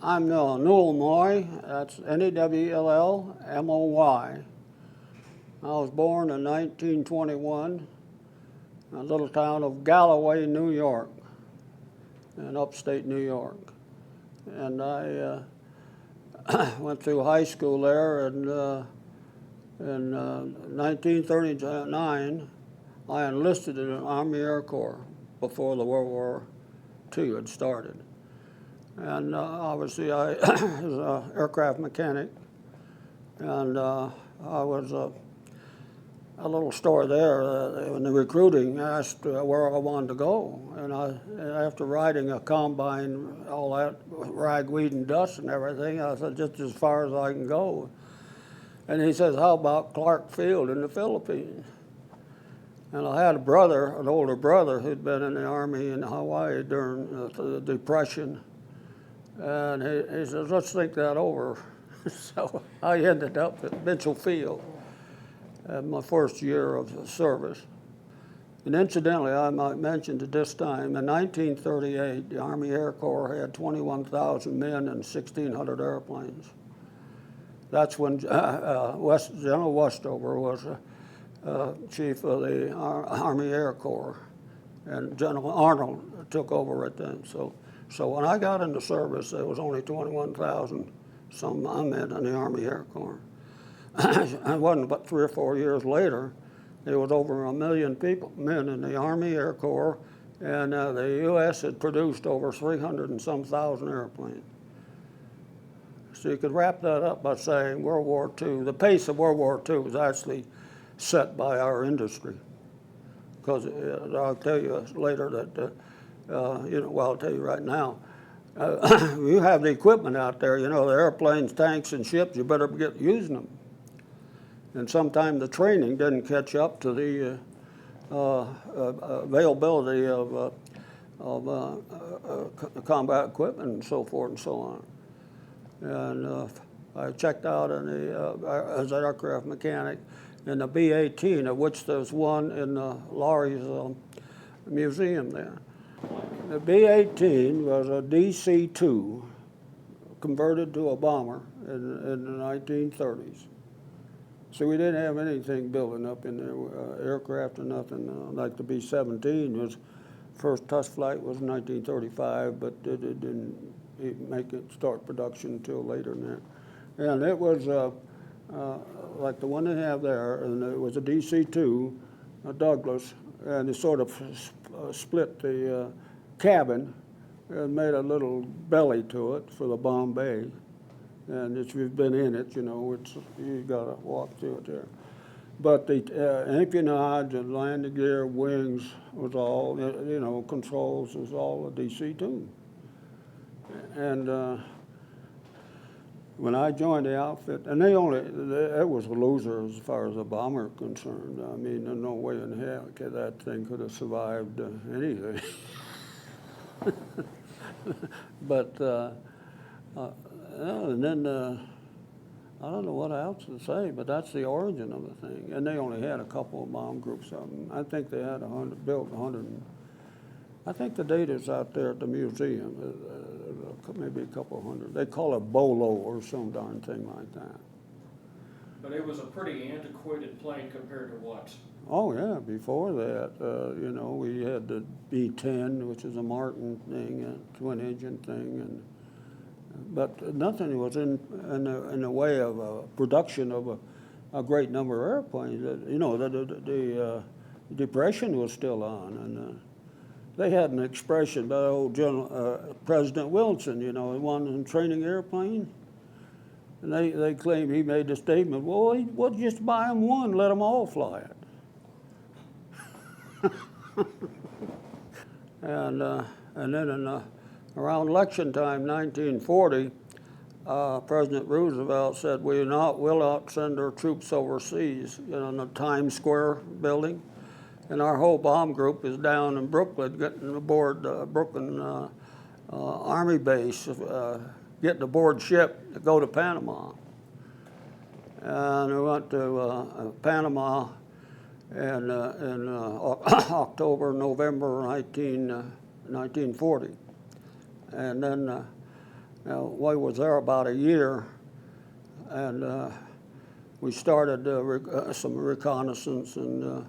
I'm Newell Moy. That's Newellmoy. I was born in 1921 in a little town of Galloway, New York, in upstate New York. And I went through high school there, and in 1939, I enlisted in the Army Air Corps before the World War II had started. And obviously I was an aircraft mechanic, and I was a little story there. In the recruiting, asked where I wanted to go, and after riding a combine, all that ragweed and dust and everything, I said just as far as I can go. And he says, how about Clark Field in the Philippines? And I had a brother, an older brother, who'd been in the Army in Hawaii during the Depression. And he says, let's think that over. So I ended up at Mitchell Field at my first year of service. And incidentally, I might mention at this time, in 1938, the Army Air Corps had 21,000 men and 1,600 airplanes. That's when General Westover was chief of the Army Air Corps, and General Arnold took over at then. So when I got into service, there was only 21,000 some men in the Army Air Corps. It wasn't but 3 or 4 years later, there was over 1 million men in the Army Air Corps, and the U.S. had produced over 300 and some thousand airplanes. So you could wrap that up by saying World War II, the pace of World War II was actually set by our industry. Because I'll tell you later that, well, I'll tell you right now, you have the equipment out there, the airplanes, tanks, and ships, you better get using them. And sometimes the training didn't catch up to the availability of combat equipment and so forth and so on. And I checked out as an aircraft mechanic in the B-18, of which there's one in Laurie's museum there. The B-18 was a DC-2 converted to a bomber in the 1930s. So we didn't have anything building up in there, aircraft or nothing. Like the B-17 was, first test flight was in 1935, but it didn't make it start production until later than that. And it was like the one they have there, and it was a DC-2, a Douglas, and they sort of split the cabin and made a little belly to it for the bomb bay. And if you've been in it, you gotta walk through it there. But the empennage and landing gear, wings was all, controls was all a DC-2. And when I joined the outfit, and it was a loser as far as a bomber concerned. I mean, there's no way in hell that thing could have survived anything. But, and then, I don't know what else to say, but that's the origin of the thing. And they only had a couple of bomb groups of them. I think they had built 100. I think the data's out there at the museum, maybe a couple hundred. They call it Bolo or some darn thing like that. But it was a pretty antiquated plane compared to what? Oh yeah, before that, we had the B-10, which is a Martin thing, a twin-engine thing, but nothing was in the way of production of a great number of airplanes. The Depression was still on, and they had an expression by old President Wilson, he wanted them training airplane. And they claim he made the statement, well, we'll just buy them one, let them all fly it. And then around election time, 1940, President Roosevelt said, we'll not send our troops overseas, in the Times Square building. And our whole bomb group is down in Brooklyn, getting aboard Brooklyn Army base, getting aboard ship to go to Panama. And we went to Panama in October, November 1940. And then We was there about a year, and we started some reconnaissance and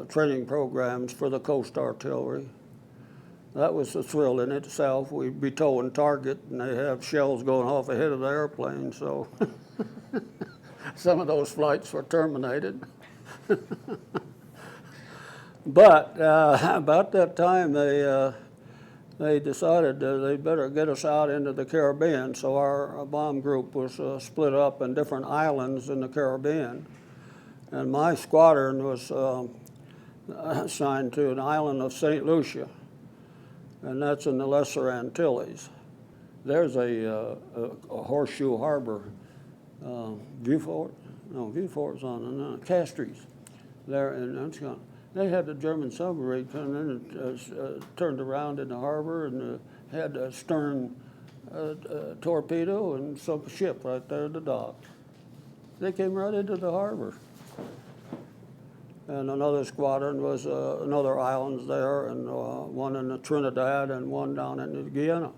training programs for the Coast Artillery. That was a thrill in itself. We'd be towing target, and they have shells going off ahead of the airplane, so some of those flights were terminated. But about that time, they decided they better get us out into the Caribbean, so our bomb group was split up in different islands in the Caribbean. And my squadron was assigned to an island of St. Lucia, and that's in the Lesser Antilles. There's a Horseshoe Harbor, Viewport? No, Viewport's on Castries there, and they had the German submarine come in and turned around in the harbor and had a stern torpedo and sunk a ship right there at the dock. They came right into the harbor. And another squadron was another islands there, and one in the Trinidad and one down in Guyana.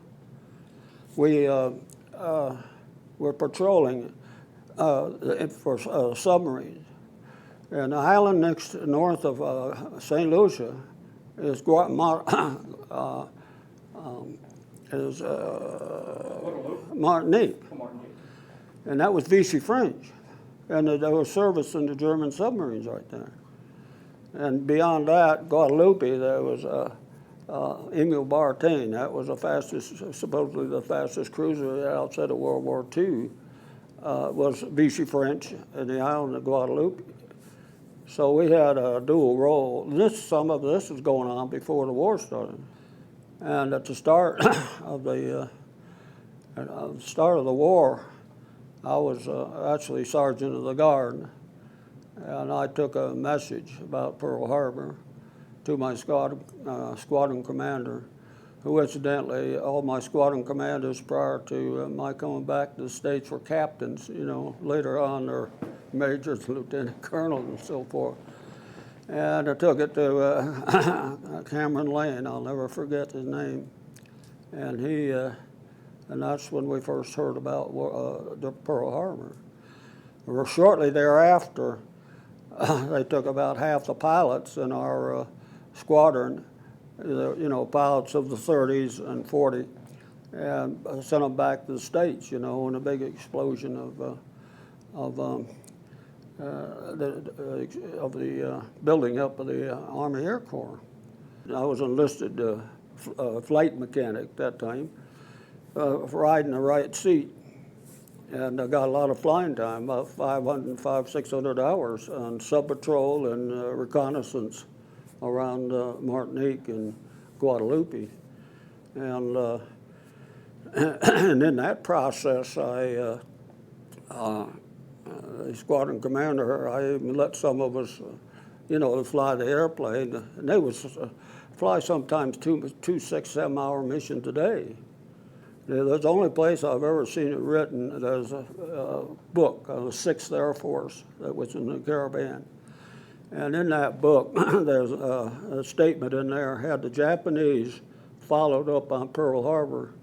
We were patrolling for submarines. And the island north of St. Lucia is Martinique. And that was Vichy French. And there was service in the German submarines right there. And beyond that, Guadeloupe, there was Emile Bartain. That was supposedly the fastest cruiser outside of World War II, was Vichy French in the island of Guadeloupe. So we had a dual role. Some of this was going on before the war started. And at the start of the war, I was actually sergeant of the guard, and I took a message about Pearl Harbor to my squadron commander, who incidentally, all my squadron commanders prior to my coming back to the States were captains. Later on they're majors, lieutenant colonels, and so forth. And I took it to Cameron Lane. I'll never forget his name. And and that's when we first heard about the Pearl Harbor. Shortly thereafter, they took about half the pilots in our squadron, pilots of the 30s and 40, and sent them back to the States, in a big explosion of the building up of the Army Air Corps. I was enlisted flight mechanic at that time, riding the right seat. And I got a lot of flying time, about 600 hours on sub-patrol and reconnaissance around Martinique and Guadeloupe. And in that process, the squadron commander, I even let some of us, fly the airplane. And they would fly sometimes two 6-7 hour missions a day. That's the only place I've ever seen it written. There's a book of the 6th Air Force that was in the Caribbean. And in that book, there's a statement in there, had the Japanese followed up on Pearl Harbor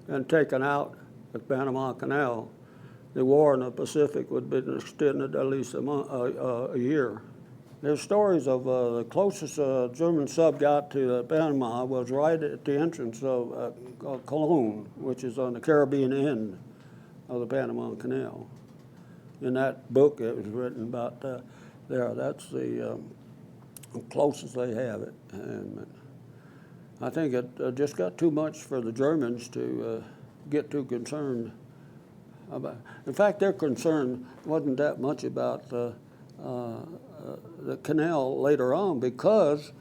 and taken out the Panama Canal, the war in the Pacific would have been extended at least a year. There's stories of the closest German sub got to Panama was right at the entrance of Cologne, which is on the Caribbean end of the Panama Canal. In that book, it was written about there. That's the closest they have it. And I think it just got too much for the Germans to get too concerned about. In fact, their concern wasn't that much about the canal later on, because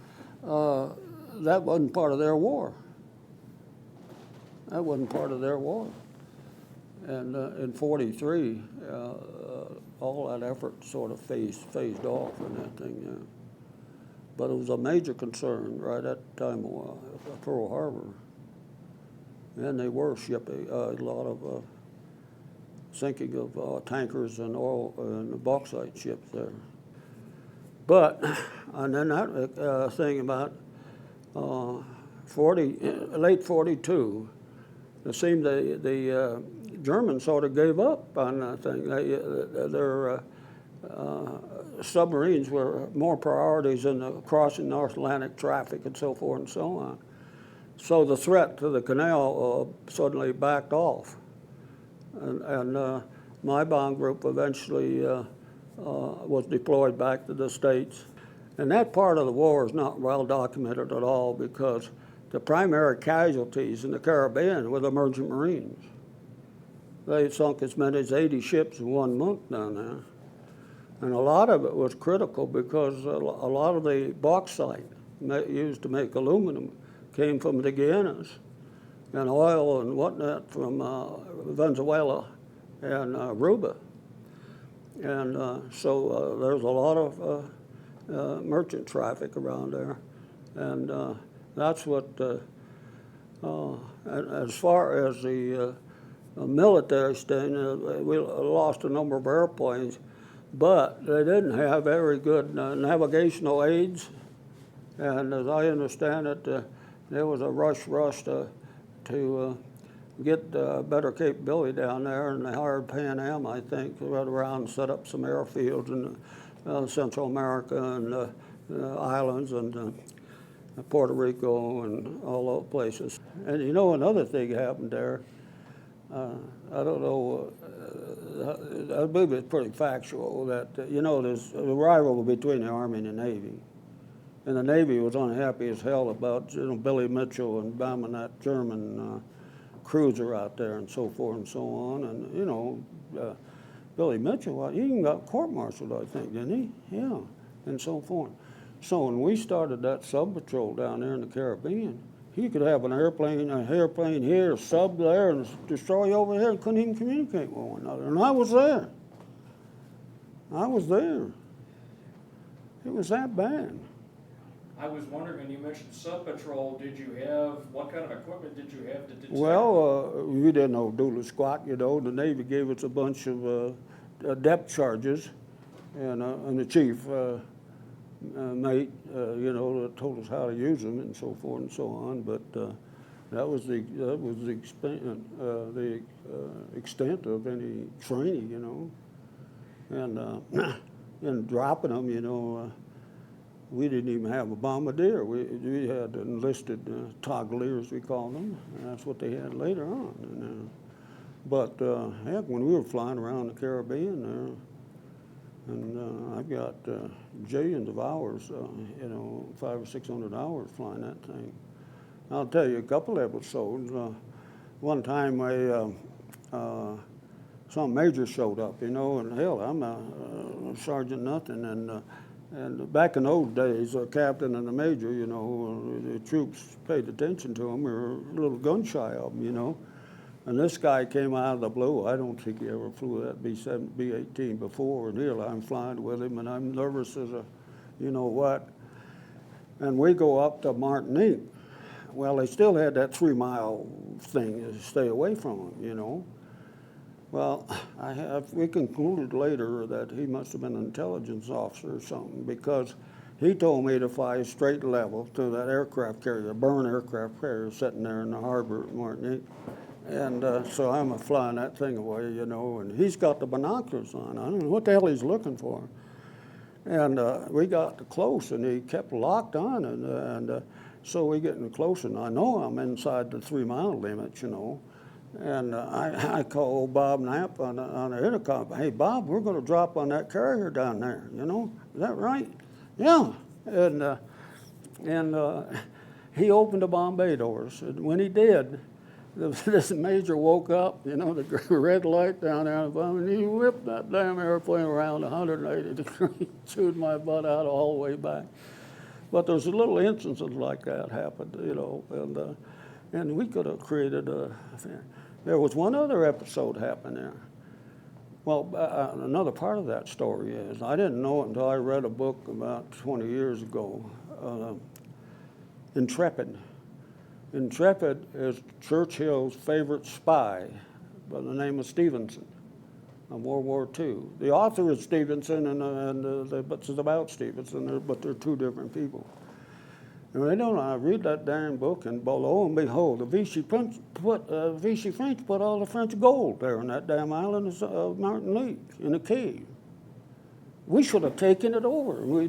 that wasn't part of their war. That wasn't part of their war. And in '43, all that effort sort of phased off in that thing. But it was a major concern right at the time of Pearl Harbor. And they were shipping a lot of sinking of tankers and oil and bauxite ships there. But, and then that thing about late '42, it seemed the Germans sort of gave up on that thing. Their submarines were more priorities in the crossing North Atlantic traffic and so forth and so on. So the threat to the canal suddenly backed off. And my bomb group eventually was deployed back to the States. And that part of the war is not well documented at all because the primary casualties in the Caribbean were the merchant marines. They sunk as many as 80 ships in 1 month down there. And a lot of it was critical because a lot of the bauxite used to make aluminum came from the Guianas, and oil and whatnot from Venezuela and Aruba. And so there's a lot of merchant traffic around there. And that's what, as far as the military sting, we lost a number of airplanes, but they didn't have very good navigational aids. And as I understand it, there was a rush to get better capability down there, and they hired Pan Am, I think, to run around and set up some airfields in Central America and the islands and Puerto Rico and all those places. And you know, another thing happened there. I don't know, I believe it's pretty factual that, you know, there's a rivalry between the Army and the Navy. And the Navy was unhappy as hell about, you know, Billy Mitchell and bombing that German cruiser out there and so forth and so on. And, you know, Billy Mitchell, he even got court-martialed, I think, didn't he? Yeah, and so forth. So when we started that sub patrol down there in the Caribbean, he could have an airplane here, a sub there, and a destroyer over here, and couldn't even communicate with one another. And I was there. I was there. It was that bad. I was wondering, when you mentioned sub patrol, what kind of equipment did you have to detect? Well, we didn't know doodle squat, you know. The Navy gave us a bunch of depth charges, and the chief mate, you know, told us how to use them and so forth and so on. But that was the extent of any training, you know. And dropping them, you know. We didn't even have a bombardier. We had enlisted toggeliers, we called them. And that's what they had later on. But heck, when we were flying around the Caribbean there, and I've got jillions of hours, you know, 500 or 600 hours flying that thing. I'll tell you a couple episodes. One time some major showed up, you know, and hell, I'm a sergeant nothing, and back in those days, a captain and a major, you know, the troops paid attention to them. We were a little gun shy of them, you know. And this guy came out of the blue. I don't think he ever flew that B-18 before, and here I'm flying with him, and I'm nervous as a, you know what. And we go up to Martinique. Well, they still had that 3-mile thing to stay away from them, you know. Well, we concluded later that he must have been an intelligence officer or something, because he told me to fly straight level to that aircraft carrier, a Byrne aircraft carrier sitting there in the harbor at Martinique. And so I'm flying that thing away, you know, and he's got the binoculars on. I don't know what the hell he's looking for. And we got close, and he kept locked on, and so we getting close, and I know I'm inside the 3-mile limit, you know. And I call Bob Knapp on the intercom. Hey, Bob, we're going to drop on that carrier down there, you know. Is that right? Yeah. And he opened the Bombay doors, and when he did, this major woke up, you know, the red light down there, and he whipped that damn airplane around 180 degrees, chewed my butt out all the way back. But there's little instances like that happened, you know, and we could have created a. There was one other episode happened there. Well, another part of that story is I didn't know it until I read a book about 20 years ago, Intrepid. Intrepid is Churchill's favorite spy by the name of Stevenson of World War II. The author is Stevenson, but it's about Stevenson, but they're two different people. And they don't. I read that darn book, and lo and behold, the Vichy French put all the French gold there on that damn island of Martinique in a cave. We should have taken it over.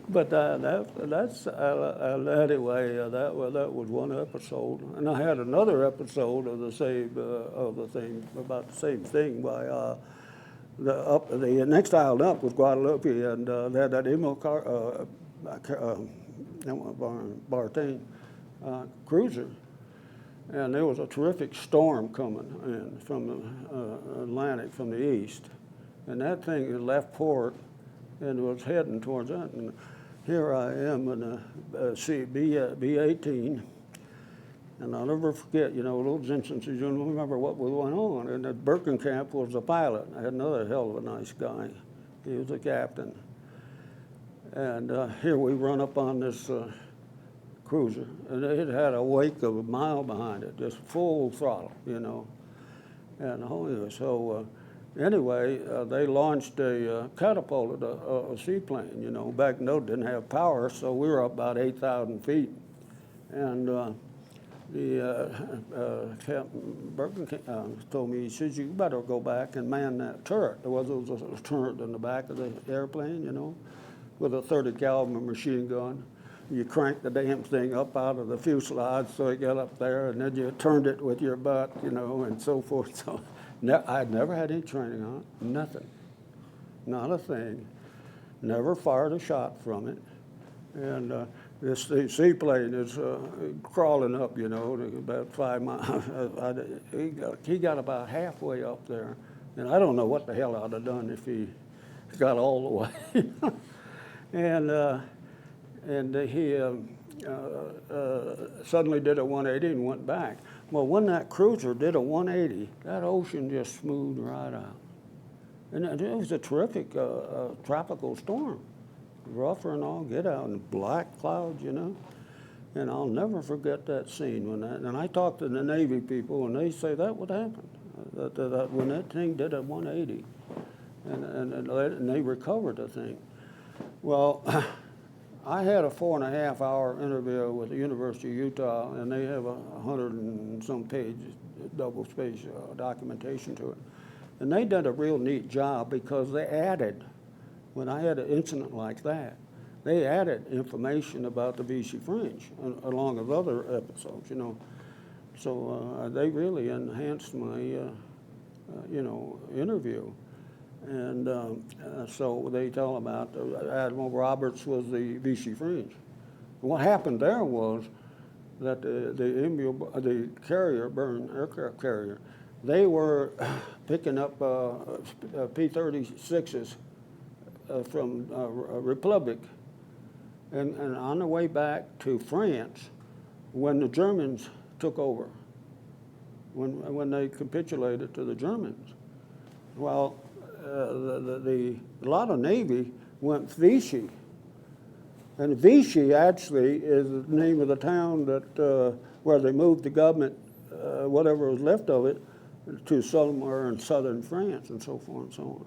But that's anyway. That was one episode, and I had another episode of the same about the same thing by the next island up was Guadeloupe, and they had that Bartain cruiser, and there was a terrific storm coming in from the Atlantic from the east, and that thing had left port and was heading towards that. And here I am in a B-18, and I'll never forget, those instances, you don't remember what was going on. And at Birkenkamp was the pilot. I had another hell of a nice guy. He was the captain. And here we run up on this cruiser, and it had a wake of a mile behind it, just full throttle, And so anyway, they launched a catapult, a seaplane, back then it didn't have power, so we were up about 8,000 feet. And the Captain Birkenkamp told me, he says, you better go back and man that turret. There was a turret in the back of the airplane, with a 30 caliber machine gun. You crank the damn thing up out of the fuselage so it got up there, and then you turned it with your butt, and so forth. So I'd never had any training on it, nothing, not a thing. Never fired a shot from it. And this seaplane is crawling up, about 5 miles. He got about halfway up there, and I don't know what the hell I'd have done if he got all the way. And he suddenly did a 180 and went back. Well, when that cruiser did a 180, that ocean just smoothed right out. And it was a terrific tropical storm. Rougher and all, get out, and black clouds, And I'll never forget that scene and I talked to the Navy people, and they say that would happen, that when that thing did a 180, and they recovered the thing. Well, I had a 4.5-hour interview with the University of Utah, and they have 100 and some page double-space documentation to it. And they did a real neat job because they added, when I had an incident like that, they added information about the Vichy French along with other episodes, So they really enhanced my, interview. And so they tell about Admiral Roberts was the Vichy French. What happened there was that the carrier, Byrne aircraft carrier, they were picking up P-36s from Republic, and on the way back to France, when the Germans took over, when they capitulated to the Germans. Well, a lot of Navy went Vichy, and Vichy actually is the name of the town that where they moved the government, whatever was left of it, to somewhere in southern France, and so forth and so on.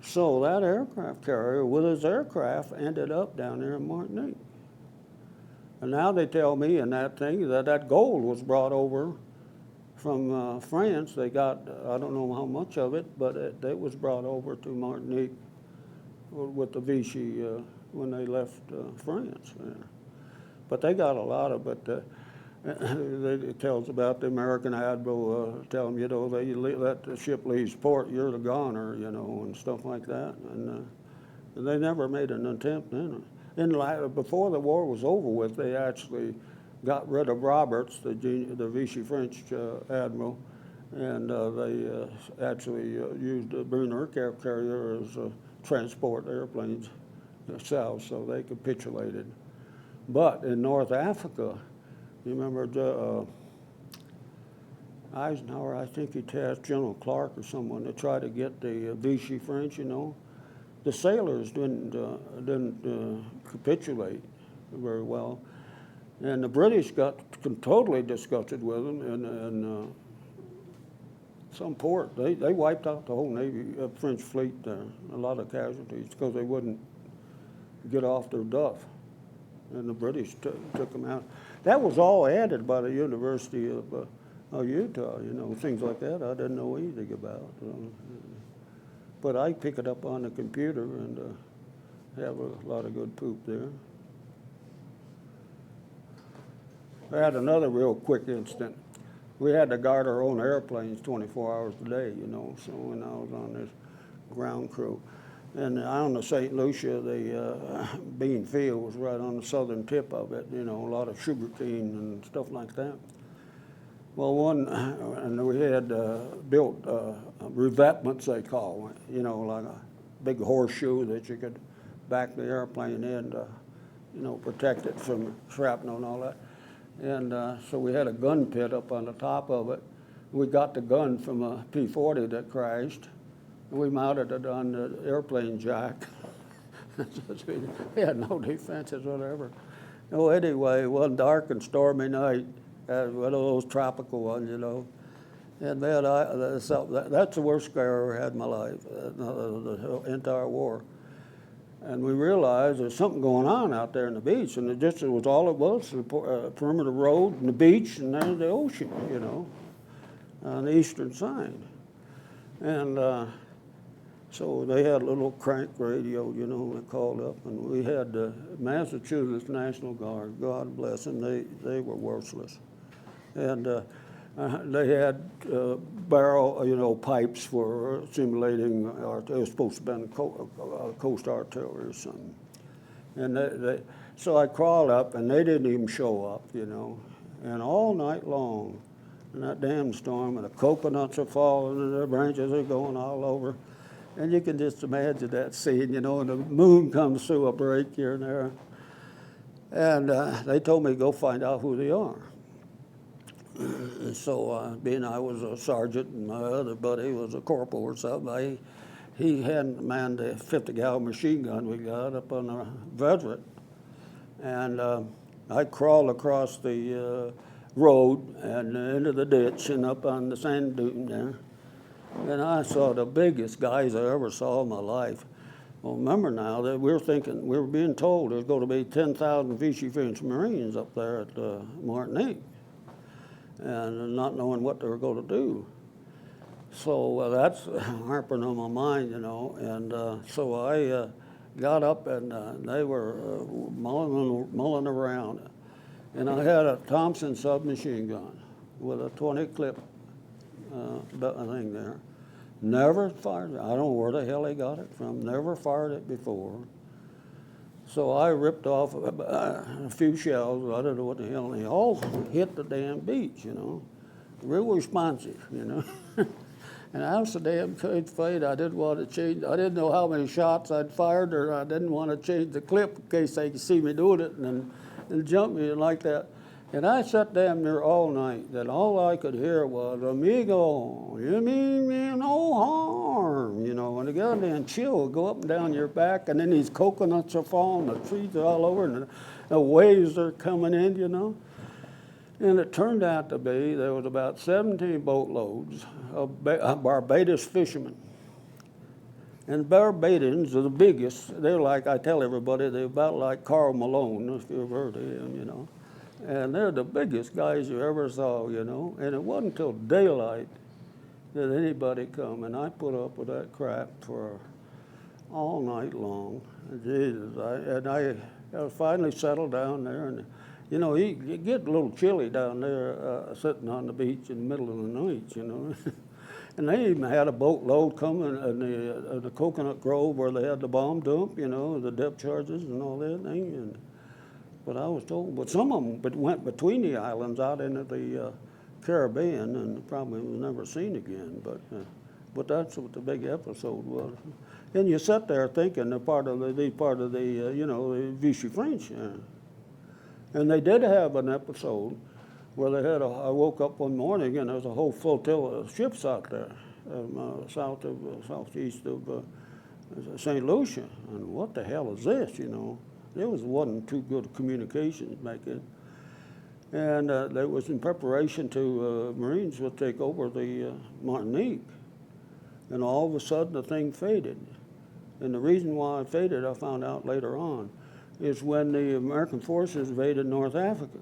So that aircraft carrier with his aircraft ended up down there in Martinique. And now they tell me in that thing that gold was brought over from France. They got, I don't know how much of it, but it was brought over to Martinique with the Vichy when they left France. But they got a lot of it. It tells about the American admiral telling them, they let the ship leave port, you're the goner, and stuff like that. And they never made an attempt in it. Before the war was over with, they actually got rid of Roberts, the Vichy French admiral, and they actually used the Byrne aircraft carrier as transport airplanes south, so they capitulated. But in North Africa, you remember Eisenhower, I think he tasked General Clark or someone to try to get the Vichy French, The sailors didn't capitulate very well. And the British got totally disgusted with them, and some port, they wiped out the whole Navy, French fleet there, a lot of casualties, because they wouldn't get off their duff. And the British took them out. That was all added by the University of Utah, you know, things like that I didn't know anything about. But I pick it up on the computer and have a lot of good poop there. I had another real quick incident. We had to guard our own airplanes 24 hours a day, you know, so when I was on this ground crew. And on the St. Lucia, the bean field was right on the southern tip of it, you know, a lot of sugar cane and stuff like that. Well, and we had built revetments, they call it, you know, like a big horseshoe that you could back the airplane in to, you know, protect it from shrapnel and all that. And so we had a gun pit up on the top of it. We got the gun from a P-40 that crashed. We mounted it on the airplane jack. We had no defenses, whatever. No, anyway, one dark and stormy night, one of those tropical ones, you know. And man, that's the worst scare I ever had in my life, the entire war. And we realized there's something going on out there in the beach, and it was all it was, the perimeter road and the beach, and there's the ocean, you know, on the eastern side. And so they had a little crank radio, you know, they called up, and we had the Massachusetts National Guard. God bless them, they were worthless. And they had barrel, you know, pipes for simulating, it was supposed to have been coast artillery or something. And so I crawled up, and they didn't even show up, you know. And all night long, in that damn storm, and the coconuts are falling, and the branches are going all over. And you can just imagine that scene, you know, and the moon comes through a break here and there. And they told me to go find out who they are. And so being I was a sergeant and my other buddy was a corporal or something, he had manned the 50-gallon machine gun we got up on the veteran. And I crawled across the road and into the ditch and up on the sand dune there. And I saw the biggest guys I ever saw in my life. Well, remember now that we were being told there's going to be 10,000 Vichy French Marines up there at Martinique, and not knowing what they were going to do. So that's harping on my mind, you know. And so I got up, and they were mulling around. And I had a Thompson submachine gun with a 20 clip thing there. Never fired it. I don't know where the hell they got it from. Never fired it before. So I ripped off a few shells. I don't know what the hell. They all hit the damn beach, you know. Real responsive, you know. And I was so damn afraid I didn't want to change. I didn't know how many shots I'd fired, or I didn't want to change the clip in case they could see me doing it and jump me like that. And I sat down there all night, and all I could hear was, "Amigo, you mean me no harm," you know, and the goddamn chill would go up and down your back, and then these coconuts are falling, the trees are all over, and the waves are coming in, you know. And it turned out to be there was about 17 boatloads of Barbados fishermen. And Barbadians are the biggest. They're like, I tell everybody, they're about like Carl Malone, if you've heard of him, you know. And they're the biggest guys you ever saw, you know. And it wasn't until daylight that anybody come. And I put up with that crap for all night long. Jesus, I finally settled down there. And, you know, you get a little chilly down there sitting on the beach in the middle of the night, you know. And they even had a boatload coming in the Coconut Grove where they had the bomb dump, you know, the depth charges and all that thing. And, but I was told, but some of them went between the islands out into the Caribbean and probably was never seen again. But that's what the big episode was. And you sit there thinking they're part of the you know, the Vichy French. And they did have an episode where they had I woke up one morning and there was a whole flotilla of ships out there, southeast of St. Lucia. And what the hell is this, you know? There wasn't too good communications back then. And there was in preparation to Marines would take over the Martinique. And all of a sudden the thing faded. And the reason why it faded, I found out later on, is when the American forces invaded North Africa.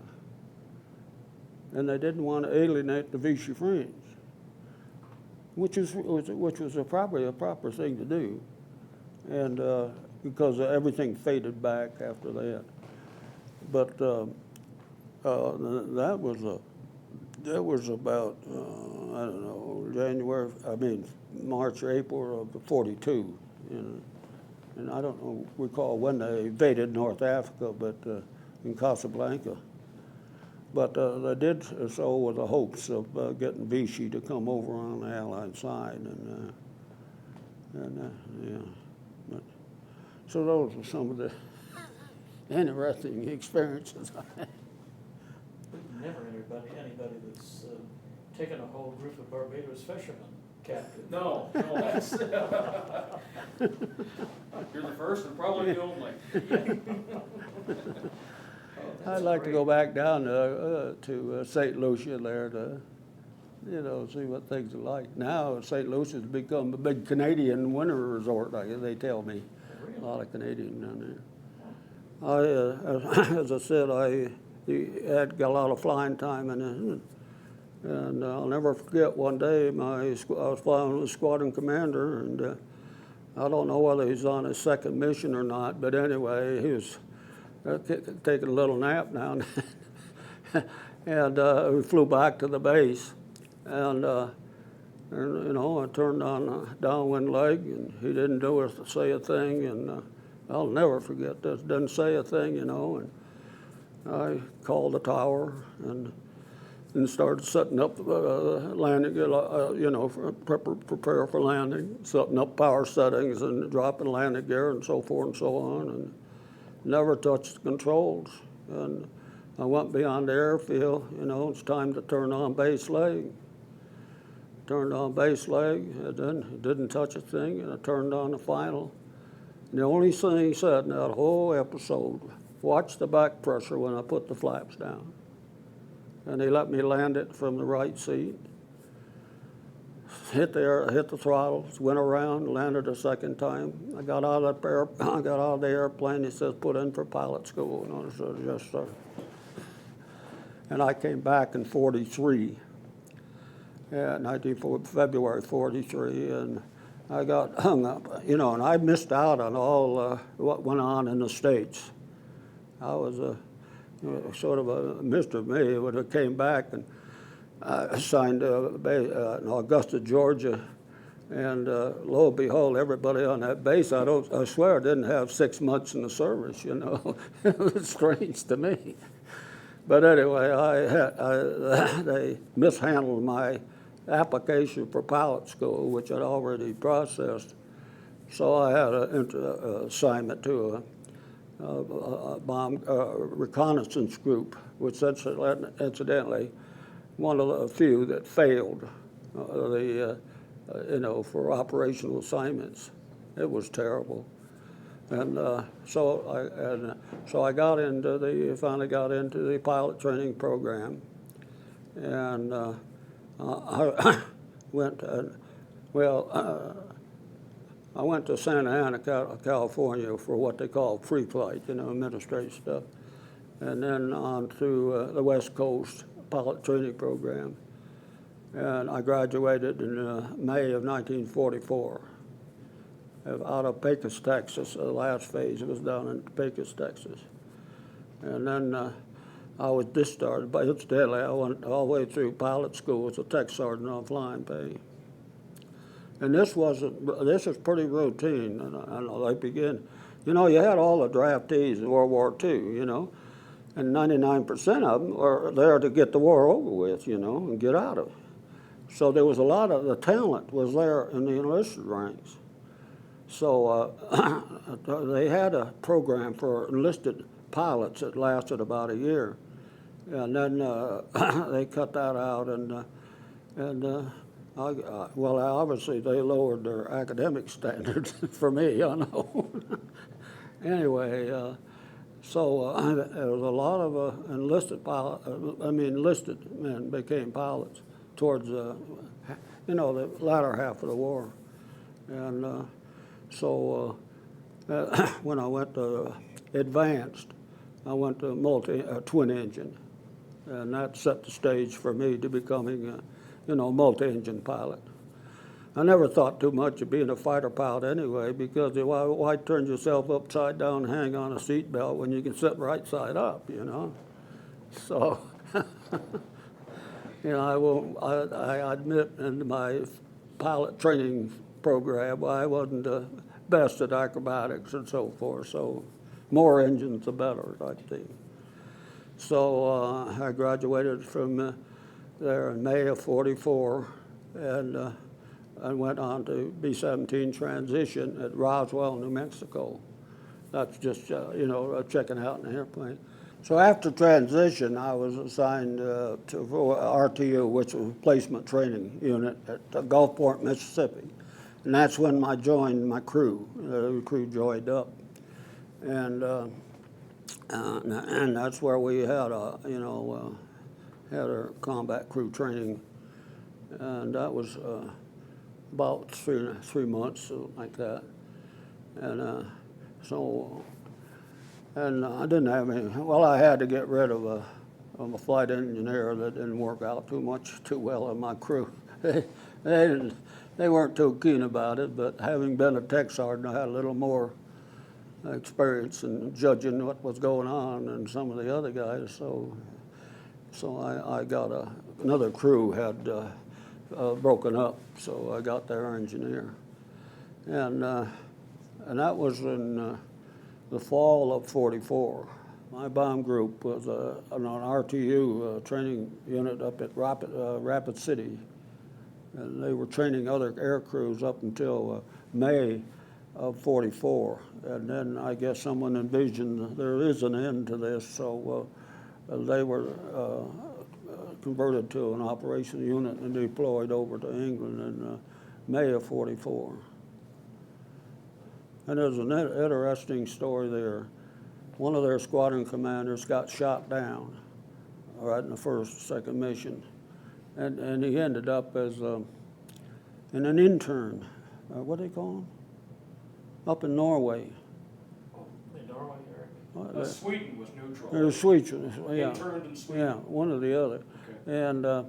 And they didn't want to alienate the Vichy French, which was probably a proper thing to do. And because everything faded back after that. But that was about, I don't know, March or April of '42. And I don't recall when they invaded North Africa, but in Casablanca. But they did so with the hopes of getting Vichy to come over on the Allied side. Yeah. But, so those were some of the interesting experiences I had. Never anybody that's taken a whole group of Barbados fishermen captive. No, that's, you're the first and probably the only. I'd like to go back down to St. Lucia there to, see what things are like. Now St. Lucia's become a big Canadian winter resort, they tell me. A lot of Canadians down there. As I said, I had got a lot of flying time in it. And I'll never forget one day, I was flying with a squadron commander, and I don't know whether he's on his second mission or not, but anyway, he was taking a little nap now and then. And we flew back to the base, and I turned on the downwind leg, and he didn't say a thing, and I'll never forget this, didn't say a thing, and I called the tower and started setting up landing, prepare for landing, setting up power settings and dropping landing gear and so forth and so on, and never touched the controls. And I went beyond the airfield, it's time to turn on base leg. Turned on base leg, and then didn't touch a thing, and I turned on the final. And the only thing he said in that whole episode, watch the back pressure when I put the flaps down. And he let me land it from the right seat. Hit the throttles, went around, landed a second time. I got out of the airplane. He says, put in for pilot school. And I said, yes, sir. And I came back in '43, February '43, and I got hung up, and I missed out on all what went on in the States. I was sort of a mystery to me when I came back, and I assigned in Augusta, Georgia, and lo and behold, everybody on that base, I swear, didn't have 6 months in the service. It was strange to me. But anyway, they mishandled my application for pilot school, which I'd already processed. So I had an assignment to a bomb reconnaissance group, which incidentally, one of the few that failed for operational assignments. It was terrible. And so I got into finally got into the pilot training program, and I went I went to Santa Ana, California for what they call pre-flight, administrative stuff, and then on to the West Coast pilot training program, and I graduated in May of 1944. Out of Pecos, Texas. The last phase was down in Pecos, Texas. And then I was discharged, but incidentally, I went all the way through pilot school as a tech sergeant on flying pay. And this is pretty routine, and they begin, you had all the draftees in World War II, and 99% of them are there to get the war over with, and get out of it. So there was a lot of the talent was there in the enlisted ranks. So they had a program for enlisted pilots that lasted about a year, and then they cut that out, obviously they lowered their academic standards for me, I know. Anyway, there was a lot of enlisted men became pilots towards the latter half of the war, and. So when I went to advanced, I went to twin engine, and that set the stage for me to becoming a, multi-engine pilot. I never thought too much of being a fighter pilot anyway, because why turn yourself upside down and hang on a seatbelt when you can sit right side up, So, I admit in my pilot training program, I wasn't the best at acrobatics and so forth, so more engines the better, I think. So I graduated from there in May of '44, and I went on to B-17 transition at Roswell, New Mexico. That's just, checking out an airplane. So after transition, I was assigned to RTU, which was Placement Training Unit at Gulfport, Mississippi. And that's when I joined my crew. The crew joined up. And that's where we had had our combat crew training. And that was about three months, something like that. And and I didn't have any, I had to get rid of a flight engineer that didn't work out too well in my crew. They weren't too keen about it, but having been a tech sergeant, I had a little more experience in judging what was going on than some of the other guys. So I got another crew had broken up, so I got their engineer, and that was in the fall of '44. My bomb group was an RTU training unit up at Rapid City, and they were training other air crews up until May of '44, and then I guess someone envisioned there is an end to this, so they were converted to an operation unit and deployed over to England in May of '44. And there's an interesting story there. One of their squadron commanders got shot down right in the second mission, and he ended up as an intern. What do they call him? Up in Norway. Oh, in Norway area? Sweden was neutral. It was Sweden, yeah. Interned in Sweden. Yeah, one or the other. Okay.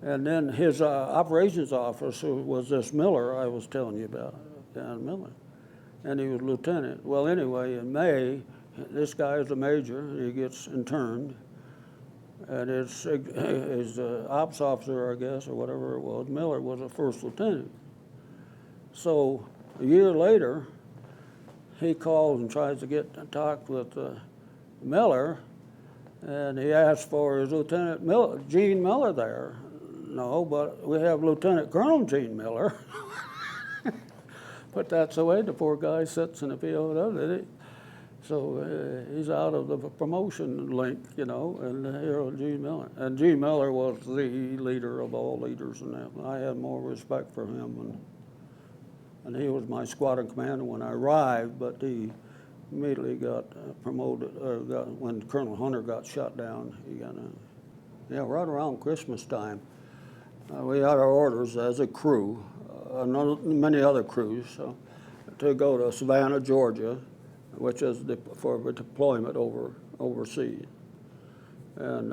And then his operations officer was this Miller I was telling you about, Dan Miller, and he was lieutenant. Well, anyway, in May, this guy is a major, he gets interned, and his ops officer, I guess, or whatever it was, Miller, was a first lieutenant. So a year later, he calls and tries to get in talk with Miller, and he asks for his Lieutenant Gene Miller there. No, but we have Lieutenant Colonel Gene Miller. But that's the way the poor guy sits in the field, doesn't he? So he's out of the promotion link, and here was Gene Miller. And Gene Miller was the leader of all leaders, and I had more respect for him. And he was my squadron commander when I arrived, but he immediately got promoted, when Colonel Hunter got shot down. He got right around Christmas time. We had our orders as a crew, many other crews, to go to Savannah, Georgia, which is for deployment overseas. And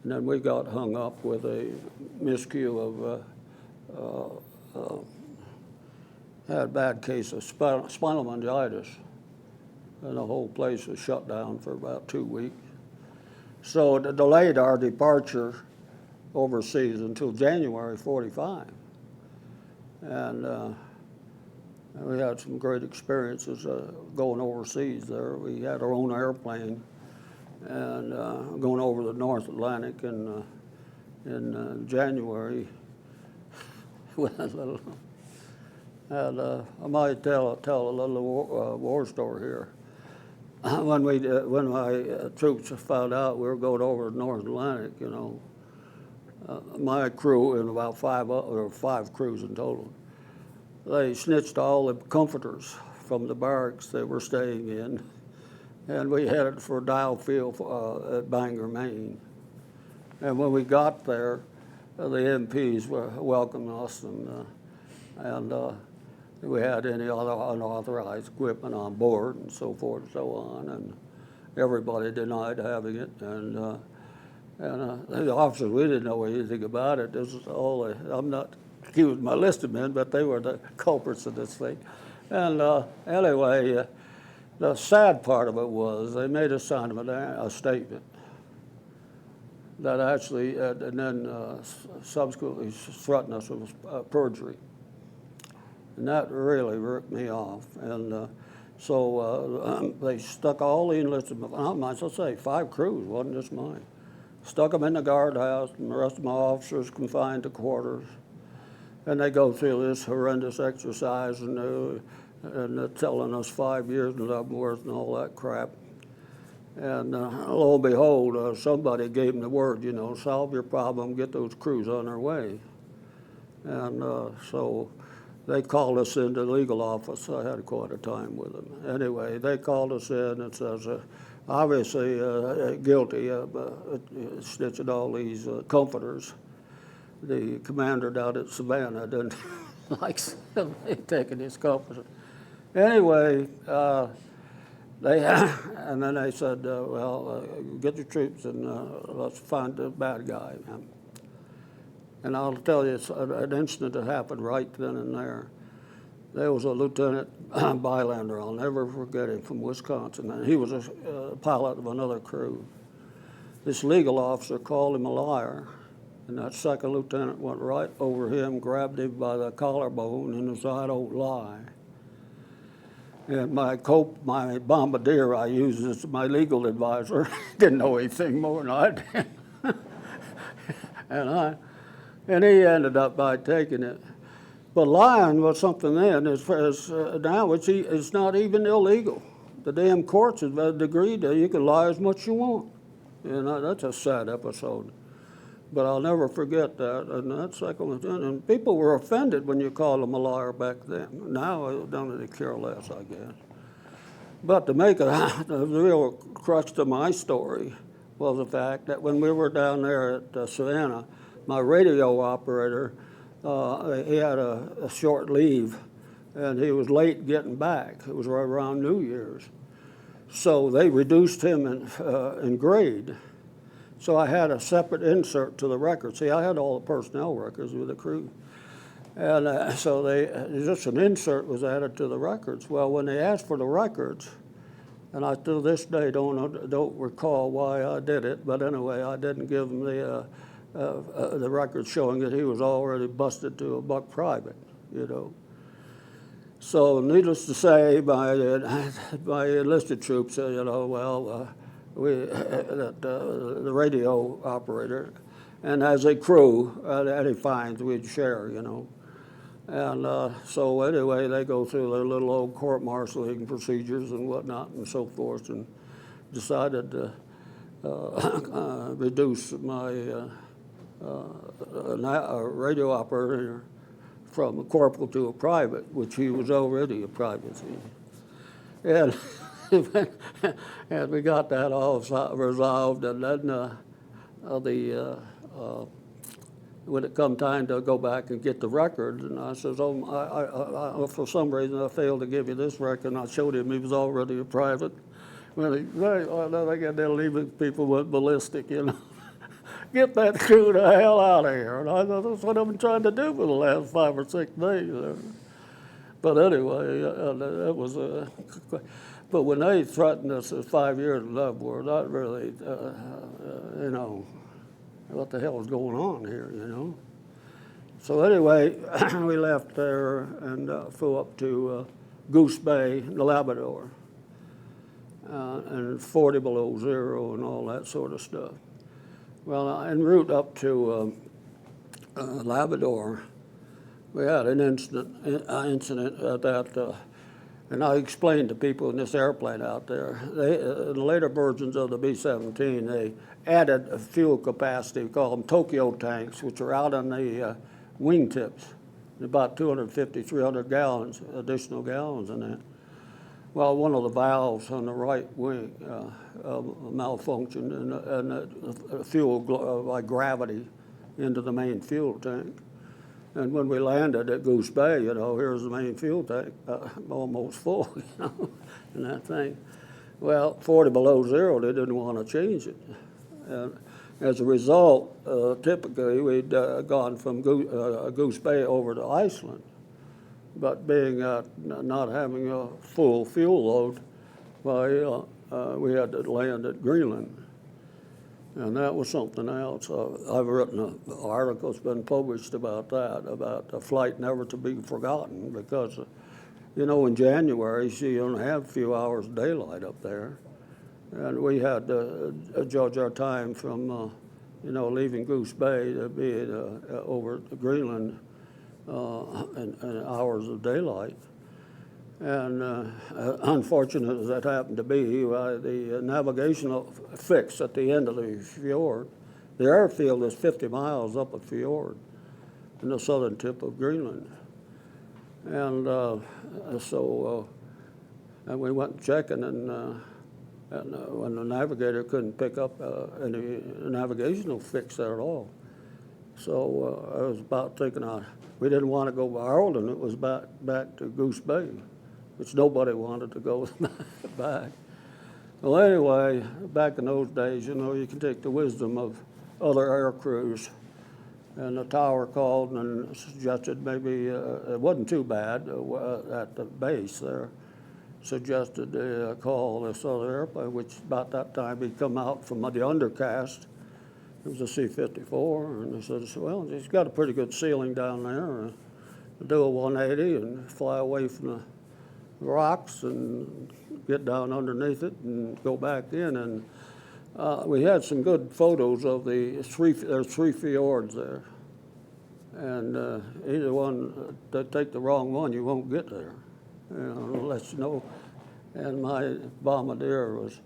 then we got hung up with a miscue of had a bad case of spinal meningitis, and the whole place was shut down for about 2 weeks. So it delayed our departure overseas until January '45. And we had some great experiences going overseas there. We had our own airplane and going over the North Atlantic in January with a little. And I might tell a little war story here. When my troops found out we were going over the North Atlantic, my crew and about five crews in total, they snitched all the comforters from the barracks they were staying in, and we headed for Dial Field at Bangor, Maine. And when we got there, the MPs welcomed us, and we had any other unauthorized equipment on board and so forth and so on, and everybody denied having it, and the officers, we didn't know anything about it. This is all, I'm not accusing my listed men, but they were the culprits of this thing. And anyway, the sad part of it was they made us sign a statement that actually, and then subsequently threatened us with perjury. And that really ripped me off. And so they stuck all the enlisted, I might as well say, 5 crews, wasn't just mine. Stuck them in the guardhouse, and the rest of my officers confined to quarters. And they go through this horrendous exercise, and they're telling us 5 years in Leavenworth and all that crap. And lo and behold, somebody gave them the word, you know, solve your problem, get those crews on their way. And so they called us into the legal office. I had quite a time with them. Anyway, they called us in and says, obviously guilty of snitching all these comforters. The commander down at Savannah didn't like taking his comforters. Anyway, and then they said, well, get your troops and let's find the bad guy. And I'll tell you, it's an incident that happened right then and there. There was a Lieutenant Bylander, I'll never forget him, from Wisconsin, and he was a pilot of another crew. This legal officer called him a liar, and that second lieutenant went right over him, grabbed him by the collarbone, and said, I don't lie. And my bombardier I used as my legal advisor didn't know anything more than I did. And he ended up by taking it. But lying was something then, now it's not even illegal. The damn courts have agreed that you can lie as much as you want. You know, that's a sad episode. But I'll never forget that. And that second lieutenant, and people were offended when you called them a liar back then. Now I don't really care less, I guess. But to make the real crux to my story was the fact that when we were down there at Savannah, my radio operator, he had a short leave, and he was late getting back. It was right around New Year's. So they reduced him in grade. So I had a separate insert to the record. See, I had all the personnel records with the crew. And so just an insert was added to the records. Well, when they asked for the records, and I to this day don't recall why I did it, but anyway, I didn't give them the records showing that he was already busted to a buck private, you know. So needless to say, my enlisted troops said, you know, well, the radio operator, and as a crew, any fines we'd share, you know. And so anyway, they go through their little old court-martialing procedures and whatnot and so forth, and decided to reduce my radio operator from a corporal to a private, which he was already a private. And and we got that all resolved, and then when it come time to go back and get the record, and I says, oh, for some reason I failed to give you this record, and I showed him he was already a private. Well, they're leaving people went ballistic, you know. Get that crew the hell out of here. And I thought that's what I've been trying to do for the last 5 or 6 days. But anyway, that was but when they threatened us at 5 years in Leavenworth, that really, you know, what the hell is going on here, you know? So anyway, we left there and flew up to Goose Bay, Labrador, and 40 below zero and all that sort of stuff. Well, en route up to Labrador, we had an incident that, and I explained to people in this airplane out there, in the later versions of the B-17, they added a fuel capacity, we call them Tokyo tanks, which are out on the wingtips, about 250, 300 gallons, additional gallons in that. Well, one of the valves on the right wing malfunctioned, and fuel by gravity into the main fuel tank. And when we landed at Goose Bay, you know, here's the main fuel tank, almost full, you know, and that thing. Well, 40 below zero, they didn't want to change it. And as a result, typically we'd gone from Goose Bay over to Iceland. But being not having a full fuel load, well, we had to land at Greenland. And that was something else. I've written an article that's been published about that, about a flight never to be forgotten, because, you know, in January, you only have a few hours of daylight up there. And we had to judge our time from, you know, leaving Goose Bay to be over to Greenland in hours of daylight. And unfortunate as that happened to be, the navigational fix at the end of the fjord, the airfield is 50 miles up a fjord in the southern tip of Greenland. And and we went checking, and when the navigator couldn't pick up any navigational fix there at all. So I was about thinking, we didn't want to go to Arlington, it was back to Goose Bay, which nobody wanted to go back. Well, anyway, back in those days, you know, you can take the wisdom of other air crews. And the tower called and suggested maybe, it wasn't too bad at the base there, suggested they call this other airplane, which about that time he'd come out from the undercast. It was a C-54, and they said, well, he's got a pretty good ceiling down there. Do a 180 and fly away from the rocks and get down underneath it and go back in. And we had some good photos of there's three fjords there. And either one, they take the wrong one, you won't get there, you know, unless you know. And my bombardier was,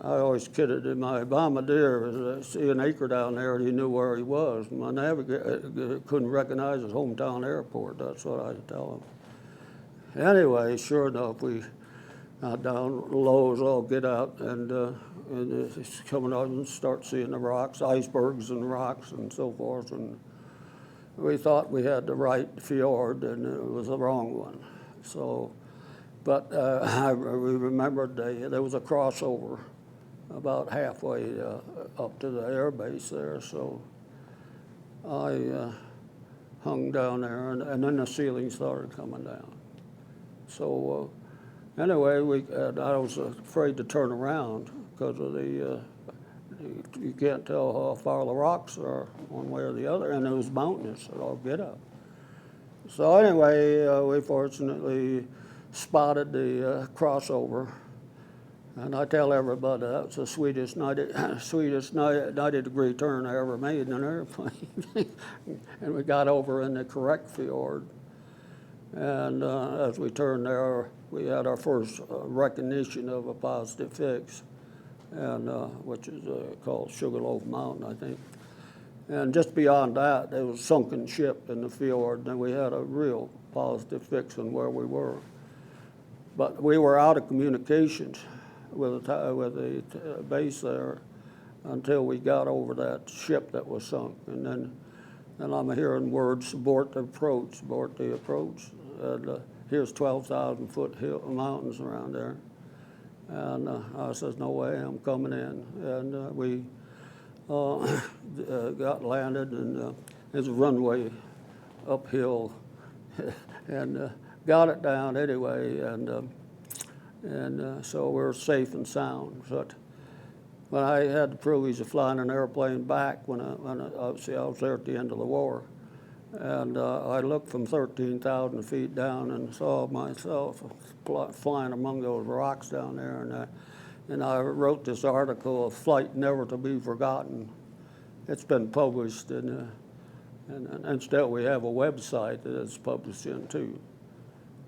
I always kidded him, my bombardier was, see an acre down there, and he knew where he was. My navigator couldn't recognize his hometown airport, that's what I'd tell him. Anyway, sure enough, we down low as all get out, and it's coming out and start seeing the rocks, icebergs and rocks and so forth. And we thought we had the right fjord, and it was the wrong one. So, but we remembered there was a crossover about halfway up to the air base there. So I hung down there, and then the ceiling started coming down. So anyway, I was afraid to turn around because of you can't tell how far the rocks are one way or the other, and it was mountainous, so I'll get up. So anyway, we fortunately spotted the crossover, and I tell everybody that was the sweetest 90-degree turn I ever made in an airplane. And we got over in the correct fjord. And as we turned there, we had our first recognition of a positive fix, and which is called Sugarloaf Mountain, I think. And just beyond that, there was a sunken ship in the fjord, and we had a real positive fix on where we were. But we were out of communications with the base there until we got over that ship that was sunk. And then I'm hearing words, abort the approach. And here's 12,000-foot mountains around there. And I says, no way, I'm coming in. And we got landed, and there's a runway uphill, and got it down anyway, and so we're safe and sound. But when I had the privilege of flying an airplane back, obviously I was there at the end of the war, and I looked from 13,000 feet down and saw myself flying among those rocks down there, and I wrote this article, "A Flight Never to Be Forgotten." It's been published, and still we have a website that it's published in too.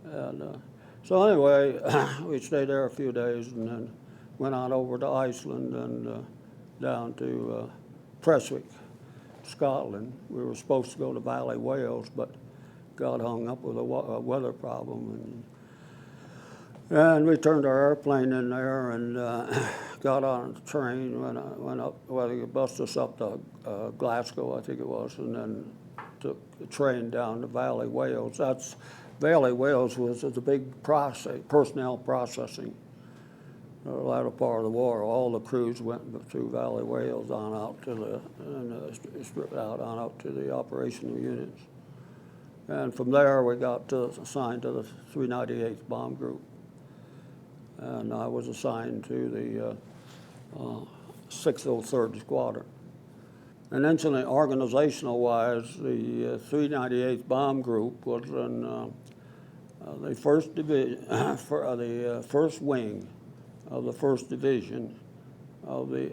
And so anyway, we stayed there a few days, and then went on over to Iceland and down to Prestwick, Scotland. We were supposed to go to Valley Wales, but got hung up with a weather problem, and we turned our airplane in there and got on the train, went up, well, they bussed us up to Glasgow, I think it was, and then took the train down to Valley Wales. Valley Wales was the big personnel processing. The latter part of the war, all the crews went through Valley Wales on out to the operational units. And from there, we got assigned to the 398th Bomb Group. And I was assigned to the 603rd Squadron. And incidentally, organizational-wise, the 398th Bomb Group was in the first division, the first wing of the 1st Division of the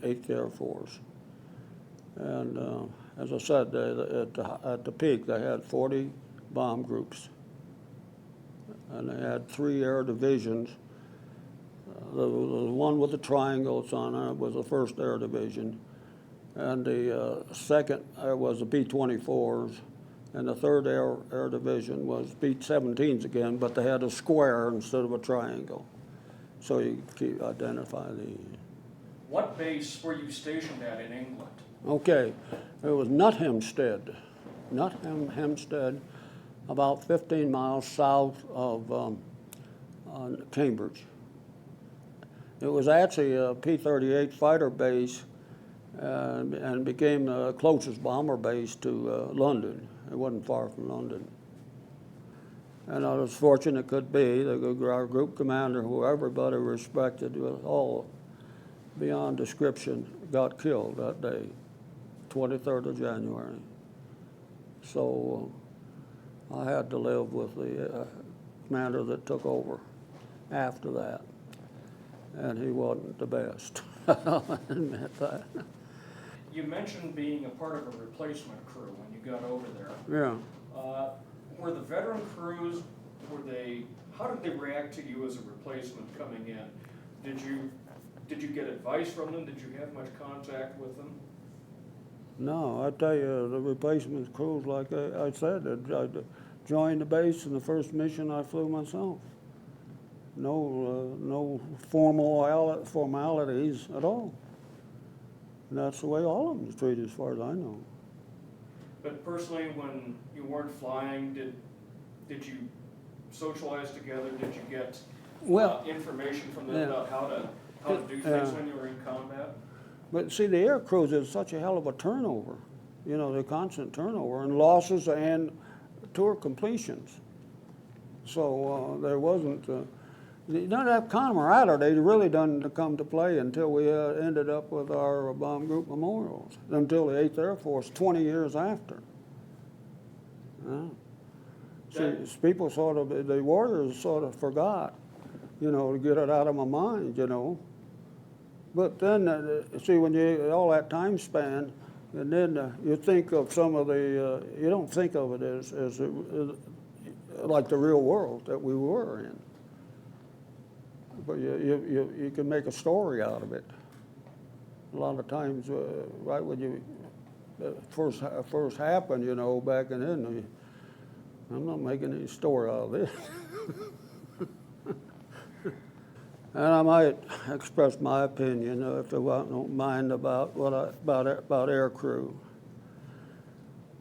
8th Air Force. And as I said, at the peak, they had 40 bomb groups. And they had 3 air divisions. The one with the triangles on it was the 1st Air Division. And the second was the B-24s. And the 3rd Air Division was B-17s again, but they had a square instead of a triangle. So you could identify the... What base were you stationed at in England? Okay, it was Newt Hempstead, about 15 miles south of Cambridge. It was actually a P-38 fighter base and became the closest bomber base to London. It wasn't far from London. And I was fortunate it could be. Our group commander, who everybody respected, was all beyond description, got killed that day, 23rd of January. So I had to live with the commander that took over after that. And he wasn't the best. I'll admit that. You mentioned being a part of a replacement crew when you got over there. Yeah. Were the veteran crews, how did they react to you as a replacement coming in? Did you get advice from them? Did you have much contact with them? No, I tell you, the replacement crews, like I said, I joined the base in the first mission I flew myself. No formalities at all. And that's the way all of them is treated as far as I know. But personally, when you weren't flying, did you socialize together? Did you get information from them about how to do things when you were in combat? But see, the air crews is such a hell of a turnover. You know, the constant turnover and losses and tour completions. So there wasn't. That camaraderie really doesn't come to play until we ended up with our bomb group memorials, until the 8th Air Force, 20 years after. See, people the warriors sort of forgot, to get it out of my mind, But then, see, when all that time span, and then you think of some of the, you don't think of it as like the real world that we were in. But you can make a story out of it. A lot of times, right when you first happened, back in then, I'm not making any story out of this. And I might express my opinion, if you don't mind, about about air crew.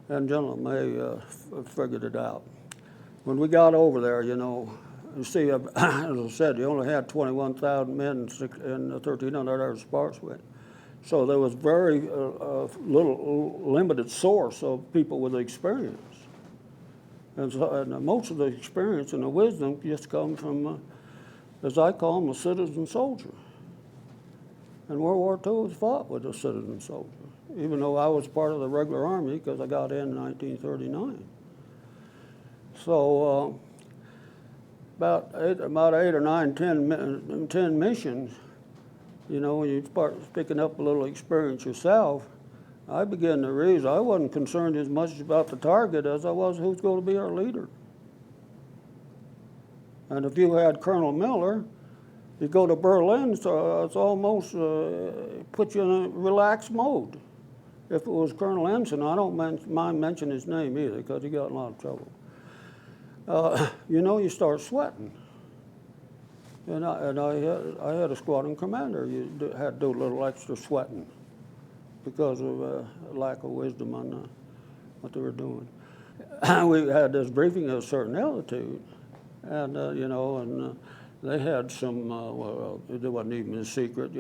And gentlemen may figured it out. When we got over there, you see, as I said, you only had 21,000 men in 1,300 air sparks with. So there was very limited source of people with experience. And most of the experience and the wisdom just come from, as I call them, a citizen soldier. And World War II was fought with a citizen soldier, even though I was part of the regular army because I got in 1939. So about 8 or 9, 10 missions, when you start picking up a little experience yourself, I began to realize I wasn't concerned as much about the target as I was who's going to be our leader. And if you had Colonel Miller, you go to Berlin, so it's almost put you in a relaxed mode. If it was Colonel Ensign, I don't mind mentioning his name either because he got in a lot of trouble. You start sweating. And I had a squadron commander. You had to do a little extra sweating because of lack of wisdom on what they were doing. We had this briefing at a certain altitude, and they had some. Well, it wasn't even a secret.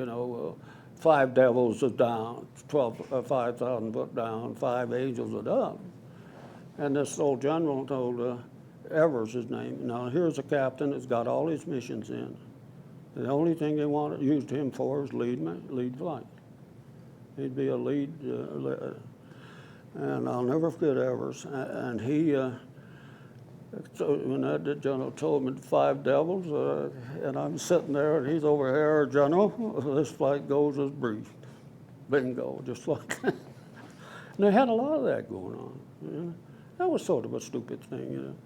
5 devils are down, 5,000 foot down, 5 angels are up. And this old general told Evers, his name. Now here's a captain that's got all his missions in. The only thing they used him for is lead flight. He'd be a lead, and I'll never forget Evers. And he, so when that general told me 5 devils, and I'm sitting there, and he's over here, General, this flight goes as briefed. Bingo, just like that. And they had a lot of that going on. That was sort of a stupid thing,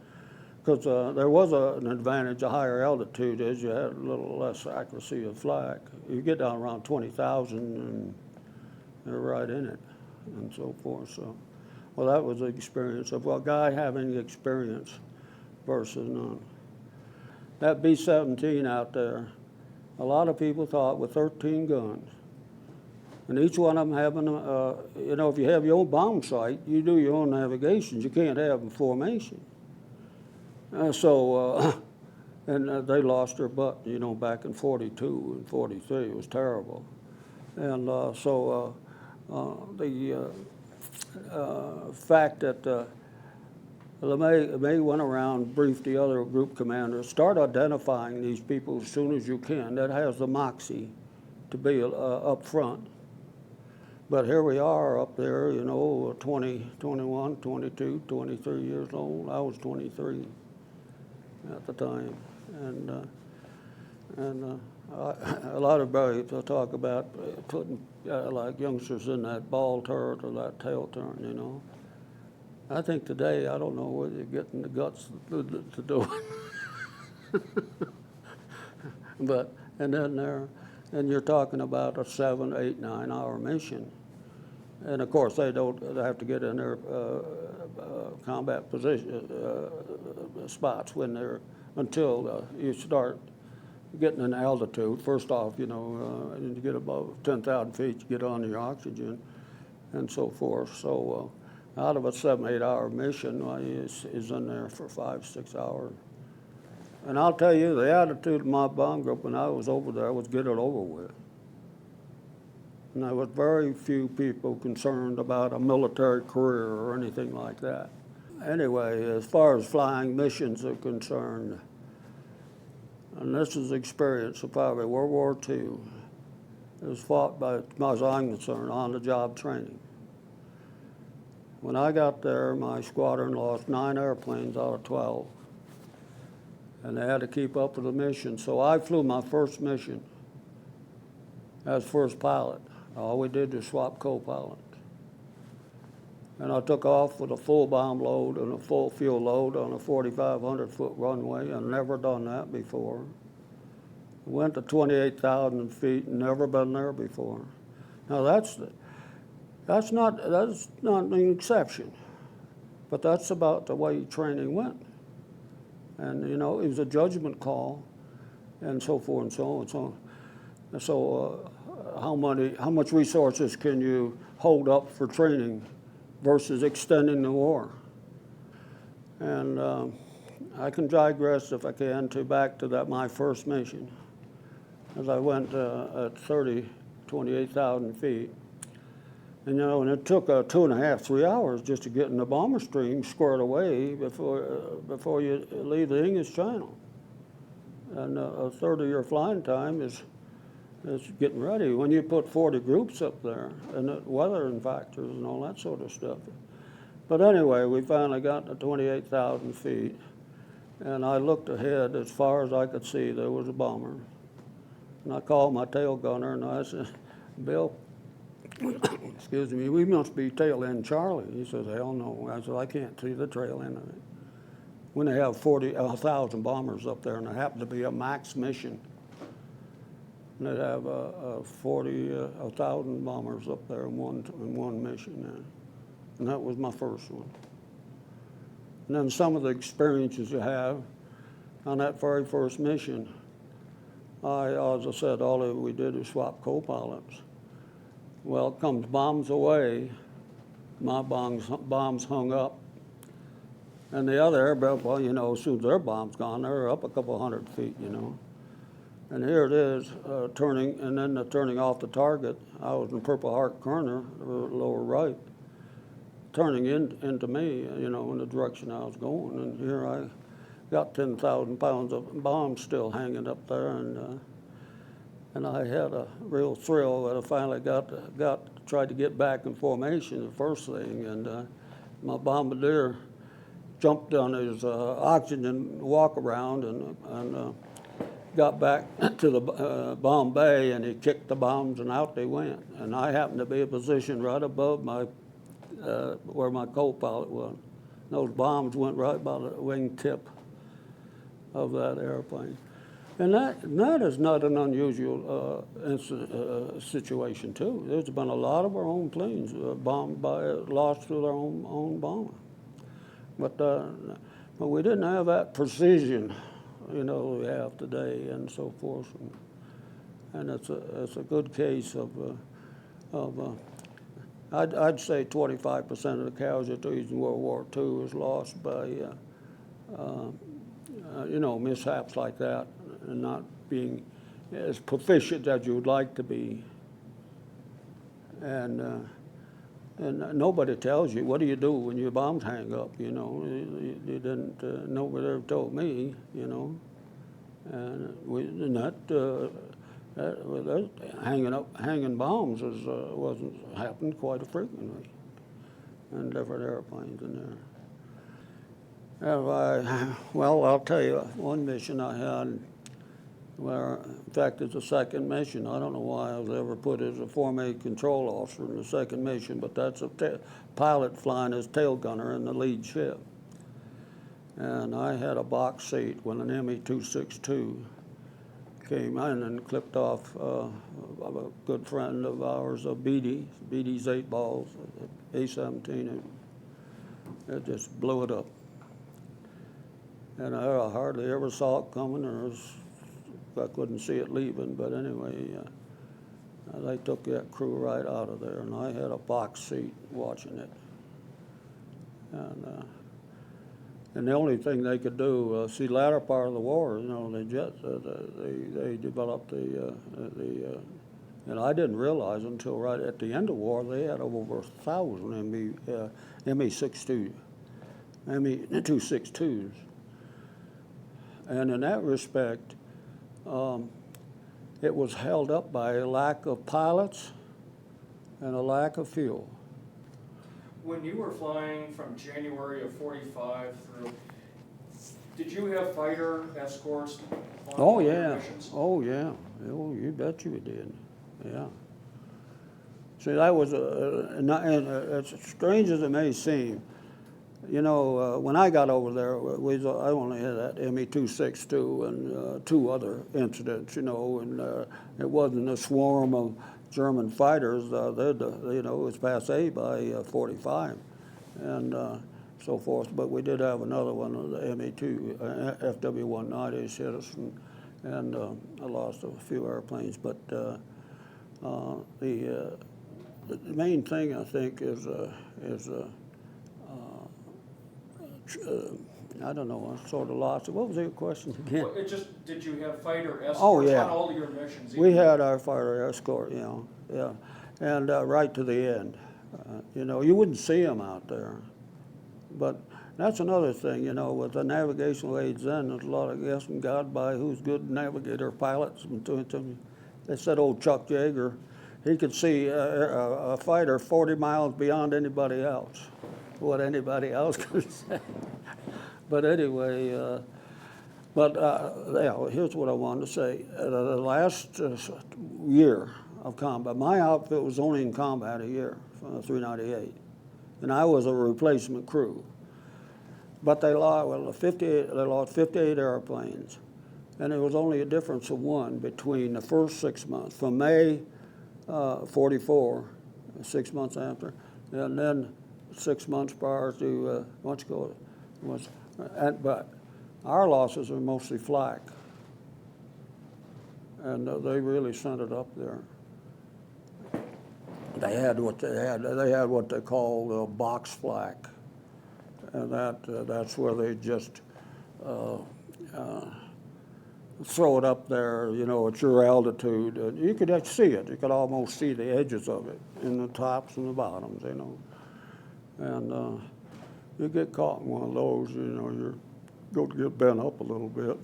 because there was an advantage of higher altitude is you had a little less accuracy of flak. You get down around 20,000 and they're right in it and so forth. So, well, that was the experience of a guy having experience versus none. That B-17 out there, a lot of people thought with 13 guns, and each one of them having, if you have your own bomb sight, you do your own navigations. You can't have them formation. And they lost their butt, back in 42 and 43. It was terrible. And the fact that LeMay went around, briefed the other group commanders, start identifying these people as soon as you can. That has the moxie to be up front. But here we are up there, 20, 21, 22, 23 years old. I was 23 at the time. And a lot of people talk about putting like youngsters in that ball turret or that tail turn, I think today, I don't know whether you're getting the guts to do it. But, and you're talking about a 7, 8, 9 hour mission. And of course, they have to get in their combat position spots until you start getting an altitude. First off, you get above 10,000 feet, you get on your oxygen and so forth. So out of a 7, 8 hour mission, is in there for 5, 6 hours. And I'll tell you, the attitude of my bomb group when I was over there was get it over with. And there was very few people concerned about a military career or anything like that. Anyway, as far as flying missions are concerned, and this is the experience of probably World War II, it was fought by, as far as I'm concerned, on-the-job training. When I got there, my squadron lost 9 airplanes out of 12, and they had to keep up with the mission. So I flew my first mission as first pilot. All we did was swap co-pilots. And I took off with a full bomb load and a full fuel load on a 4,500-foot runway. I'd never done that before. Went to 28,000 feet, never been there before. Now that's not an exception, but that's about the way training went. And it was a judgment call, and so forth and so on and so on. And so how much resources can you hold up for training versus extending the war? And I can digress, if I can, back to my first mission. As I went at 28,000 feet. And and it took 2.5, 3 hours just to get in the bomber stream squared away before you leave the English Channel. And a third of your flying time is getting ready. When you put 40 groups up there, and the weathering factors and all that sort of stuff. But anyway, we finally got to 28,000 feet, and I looked ahead as far as I could see. There was a bomber. And I called my tail gunner, and I said, Bill, excuse me, we must be tail end Charlie. He says, hell no. I said, I can't see the tail end of it. When they have 1,000 bombers up there, and there happened to be a max mission, and they'd have 1,000 bombers up there in one mission. And that was my first one. And then some of the experiences you have on that very first mission, as I said, all we did was swap co-pilots. Well, it comes bombs away, my bombs hung up. And the other aircraft, well, you know, as soon as their bomb's gone, they're up a couple hundred feet, you know. And here it is, turning, and then turning off the target. I was in Purple Heart corner, lower right, turning into me, you know, in the direction I was going. And here I got 10,000 pounds of bombs still hanging up there, and I had a real thrill when I finally tried to get back in formation, the first thing, and my bombardier jumped on his oxygen walk around and got back to the bomb bay, and he kicked the bombs and out they went. And I happened to be in a position right above my where my co-pilot was. Those bombs went right by the wingtip of that airplane. And that is not an unusual situation too. There's been a lot of our own planes lost through their own bomber. But we didn't have that precision, you know, we have today and so forth. And it's a good case of I'd say 25% of the casualties in World War II was lost by you know, mishaps like that, and not being as proficient as you would like to be. And nobody tells you, what do you do when your bombs hang up, you know? You didn't, nobody ever told me, you know. And hanging bombs happened quite frequently in different airplanes in there. Well, I'll tell you one mission I had where, in fact, it's the second mission. I don't know why I was ever put as a Form A control officer in the second mission, but that's a pilot flying as tail gunner in the lead ship. And I had a box seat when an ME-262 came in and clipped off a good friend of ours, Beatty's 8 balls, A-17, and it just blew it up. And I hardly ever saw it coming, I couldn't see it leaving, but anyway, they took that crew right out of there, and I had a box seat watching it. And the only thing they could do, see, latter part of the war, you know, they developed and I didn't realize until right at the end of the war, they had over 1,000 ME-262s. And in that respect, it was held up by a lack of pilots and a lack of fuel. When you were flying from January of '45 through, did you have fighter escorts on all your missions? Oh yeah, oh you bet you did, yeah. See, that was and as strange as it may seem, you know, when I got over there, I only had that ME-262 and 2 other incidents, you know, and it wasn't a swarm of German fighters. You know, it was passe by 45 and so forth. But we did have another one of the ME-2 FW-190s hit us, and I lost a few airplanes. But the main thing I think is I don't know, I sort of lost it. What was your question again? Well, did you have fighter escorts on all of your missions? We had our fighter escort, you know, yeah, and right to the end. You know, you wouldn't see them out there. But that's another thing, you know, with the navigational aids then, there's a lot of guessing God by who's good navigator pilots. They said old Chuck Yeager, he could see a fighter 40 miles beyond anybody else, what anybody else could say. But anyway, yeah, here's what I wanted to say. The last year of combat, my outfit was only in combat a year, 398, and I was a replacement crew. But they lost 58 airplanes, and there was only a difference of 1 between the first 6 months, from May 44, 6 months after, and then 6 months prior to but our losses are mostly flak, and they really sent it up there. They had what they had. They had what they called box flak, and that's where they just throw it up there, you know, at your altitude. You could see it. You could almost see the edges of it in the tops and the bottoms, you know. And you get caught in one of those, you know, you're going to get bent up a little bit.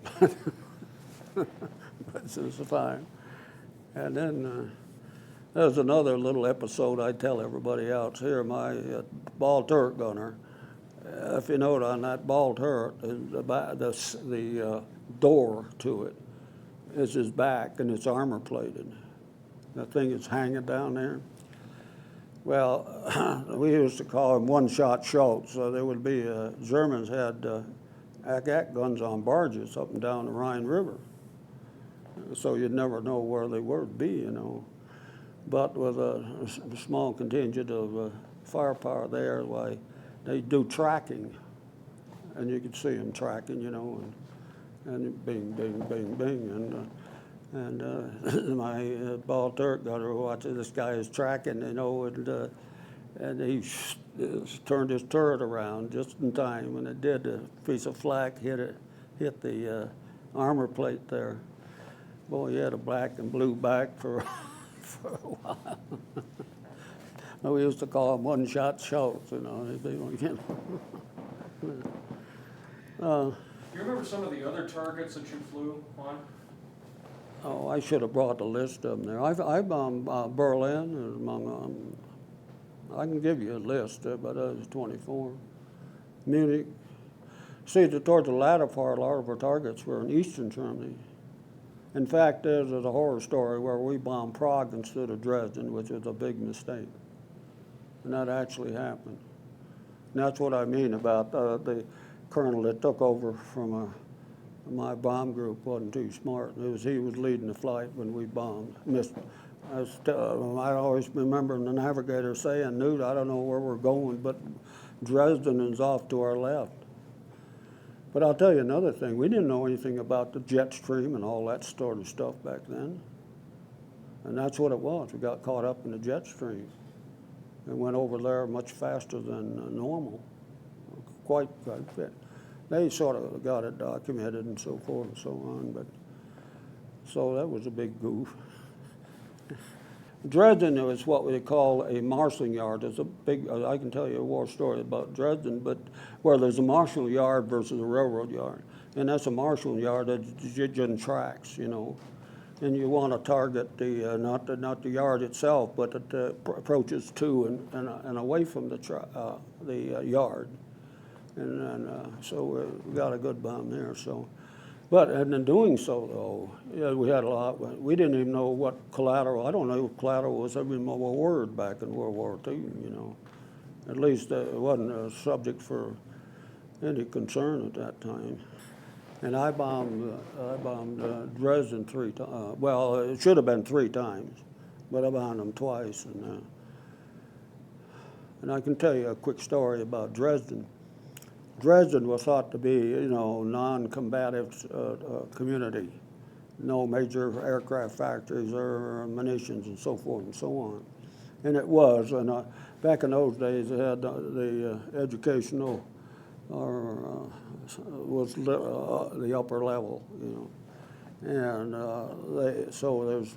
But it's fine. And then there's another little episode I tell everybody else here. My ball turret gunner, if you note on that ball turret, the door to it is his back, and it's armor plated. That thing is hanging down there. Well, we used to call him one-shot Schultz. So there would be, Germans had AT guns on barges up and down the Rhine River. So you'd never know where they would be, you know. But with a small contingent of firepower there, why, they do tracking. And you could see them tracking, you know, and bing, bing, bing, bing. And my ball turret gunner watching this guy is tracking, you know, and he turned his turret around just in time. When it did, a piece of flak hit the armor plate there. Boy, he had a black and blue back for a while. We used to call him one-shot Schultz, you know. Do you remember some of the other targets that you flew on? Oh, I should have brought the list of them there. I bombed Berlin, among I can give you a list, but it was 24. Munich. See, toward the latter part, a lot of our targets were in Eastern Germany. In fact, there's a horror story where we bombed Prague instead of Dresden, which was a big mistake. And that actually happened. And that's what I mean about the colonel that took over from my bomb group wasn't too smart. He was leading the flight when we bombed. I always remember the navigator saying, "Newt, I don't know where we're going, but Dresden is off to our left." But I'll tell you another thing. We didn't know anything about the jet stream and all that sort of stuff back then. And that's what it was. We got caught up in the jet stream and went over there much faster than normal. Quite fit. They sort of got it documented and so forth and so on. But so that was a big goof. Dresden is what we call a marshalling yard. There's a big, I can tell you a war story about Dresden, but where there's a marshalling yard versus a railroad yard. And that's a marshalling yard that's in tracks, you know. And you want to target the, not the yard itself, but it approaches to and away from the yard. And so we got a good bomb there, so. But and in doing so, though, yeah, we had a lot. We didn't even know what collateral. I don't know if collateral was even a word back in World War II. You know, at least it wasn't a subject for any concern at that time. And I bombed Dresden 3 times. Well, it should have been 3 times, but I bombed them twice. And I can tell you a quick story about Dresden. Dresden was thought to be, you know, non-combative community, no major aircraft factories or munitions and so forth and so on. And it was, and back in those days, it had the educational, was the upper level, you know. And so there's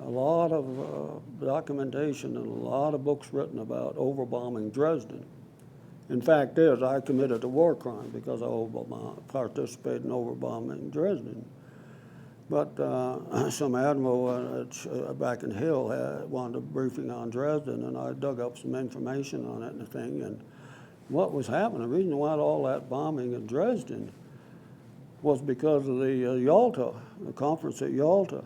a lot of documentation and a lot of books written about overbombing Dresden. In fact, I committed a war crime because I participated in overbombing Dresden. But some admiral back in Hill wanted a briefing on Dresden, and I dug up some information on it and the thing. And what was happening, the reason why all that bombing in Dresden was because of the Yalta, the conference at Yalta,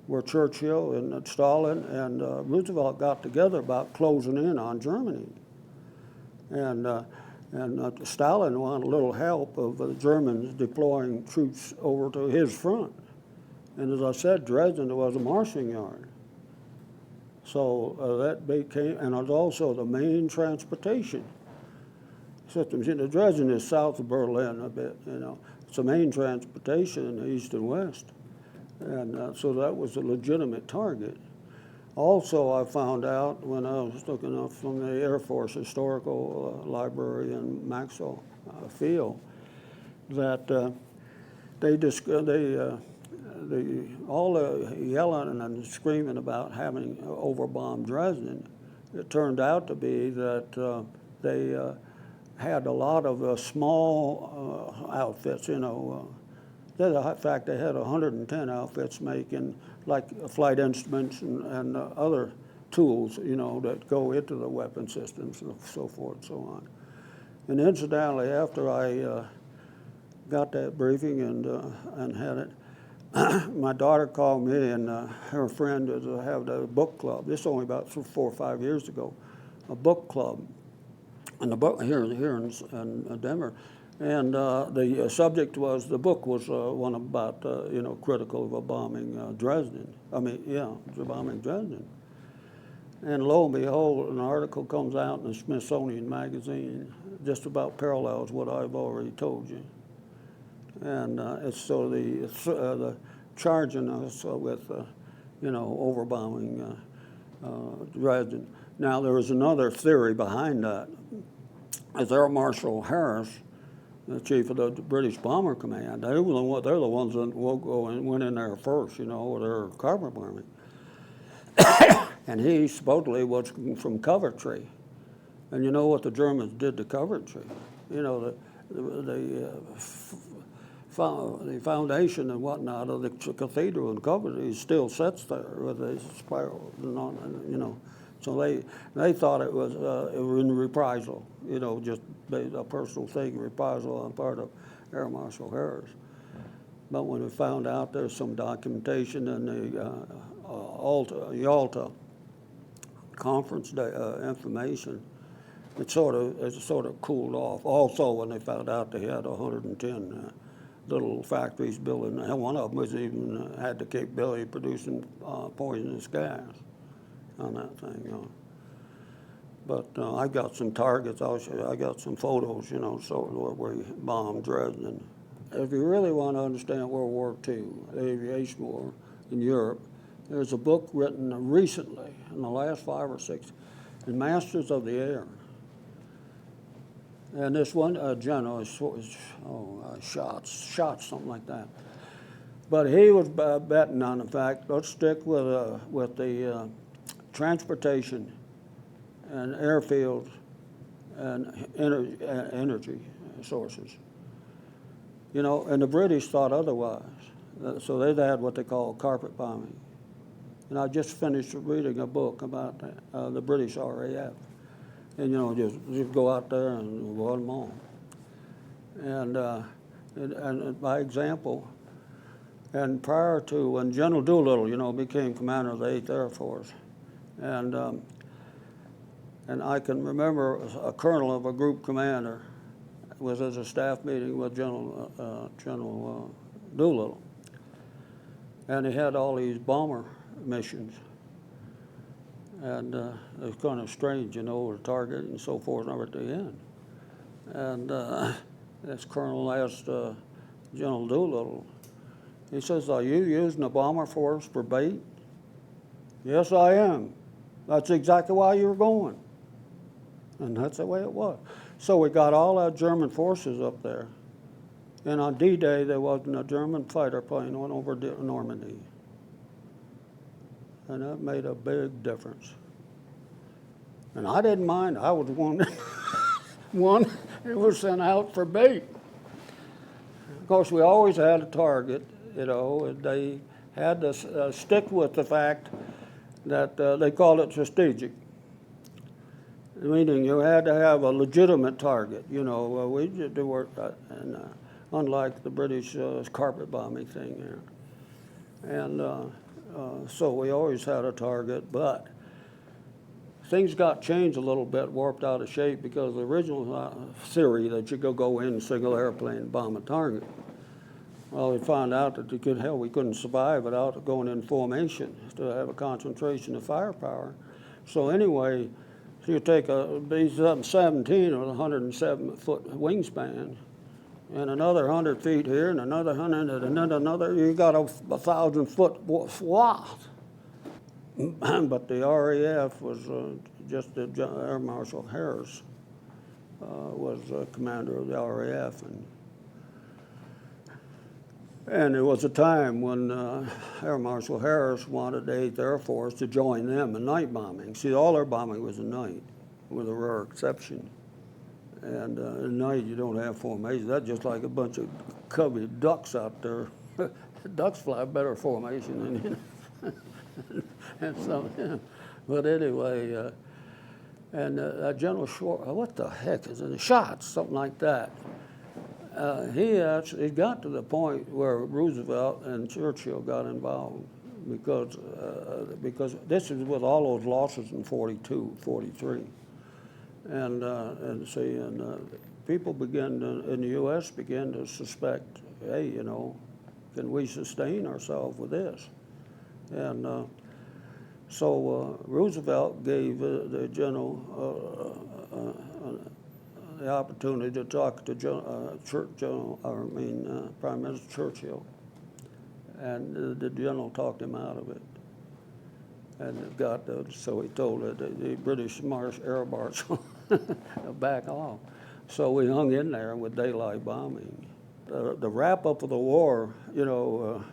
where Churchill and Stalin and Roosevelt got together about closing in on Germany. And Stalin wanted a little help of the Germans deploying troops over to his front. And as I said, Dresden was a marshalling yard. So that became, and it was also the main transportation systems. You know, Dresden is south of Berlin a bit, you know. It's the main transportation in the east and west. And so that was a legitimate target. Also, I found out when I was looking up from the Air Force Historical Library in Maxwell Field that all the yelling and screaming about having overbombed Dresden, it turned out to be that they had a lot of small outfits, you know. In fact, they had 110 outfits making like flight instruments and other tools, you know, that go into the weapon systems and so forth and so on. And incidentally, after I got that briefing and had it, my daughter called me and her friend had a book club. This is only about 4 or 5 years ago, a book club, and the book here in Denver. And the subject was, the book was one about, you know, critical of a bombing Dresden. Bombing Dresden. And lo and behold, an article comes out in the Smithsonian Magazine, just about parallels what I've already told you. And it's so the charging us with, you know, overbombing Dresden. Now there was another theory behind that. As Air Marshal Harris, the chief of the British Bomber Command, they're the ones that went in there first, you know, with their carpet bombing. And he supposedly was from Coventry. And you know what the Germans did to Coventry? You know, the foundation and whatnot of the cathedral in Coventry still sits there with a spiral, you know. So they thought it was in reprisal, you know, just a personal thing, reprisal on part of Air Marshal Harris. But when we found out there's some documentation in the Yalta conference information, it sort of cooled off. Also, when they found out they had 110 little factories building, and one of them was even had the capability of producing poisonous gas on that thing, you know. But I've got some targets. I got some photos, you know, so where we bombed Dresden. If you really want to understand World War II, the aviation war in Europe, there's a book written recently, in the last 5 or 6, The Masters of the Air. And this one general shot, something like that. But he was betting on the fact, let's stick with the transportation and airfields and energy sources. You know, and the British thought otherwise. So they had what they call carpet bombing. And I just finished reading a book about that, the British RAF. And, you know, just go out there and blow them all. And by example, and prior to when General Doolittle, you know, became commander of the 8th Air Force, and I can remember a colonel of a group commander was at a staff meeting with General Doolittle, and he had all these bomber missions, and it was kind of strange, you know, the target and so forth and over at the end. And this colonel asked General Doolittle, he says, "Are you using the bomber force for bait?" "Yes, I am." "That's exactly why you were going." And that's the way it was. So we got all our German forces up there. And on D-Day, there wasn't a German fighter plane went over Normandy. And that made a big difference. And I didn't mind. I was one who was sent out for bait. Of course, we always had a target, you know, and they had to stick with the fact that they called it strategic. Meaning you had to have a legitimate target, you know. We did the work, unlike the British carpet bombing thing here. And so we always had a target, but things got changed a little bit, warped out of shape, because the original theory that you could go in single airplane and bomb a target. Well, we found out that we couldn't survive without going in formation to have a concentration of firepower. So anyway, so you take a B-17 with a 107-foot wingspan, and another 100 feet here, and another 100, and then another, you got a 1,000-foot swath. but the RAF was just Air Marshal Harris was commander of the RAF, and there was a time when Air Marshal Harris wanted the 8th Air Force to join them in night bombing. See, all their bombing was at night, with a rare exception. And at night you don't have formation. That's just like a bunch of cubby ducks out there. Ducks fly better formation than you know. And so, yeah. But anyway, General Schwartz, what the heck is it? Shots, something like that. It got to the point where Roosevelt and Churchill got involved because this is with all those losses in 42, 43. And people in the U.S. began to suspect, hey, you know, can we sustain ourselves with this? And so Roosevelt gave the general the opportunity to talk to Prime Minister Churchill, and the general talked him out of it. And so he told the British Air Marshal back off. So we hung in there with daylight bombing. The wrap up of the war, you know,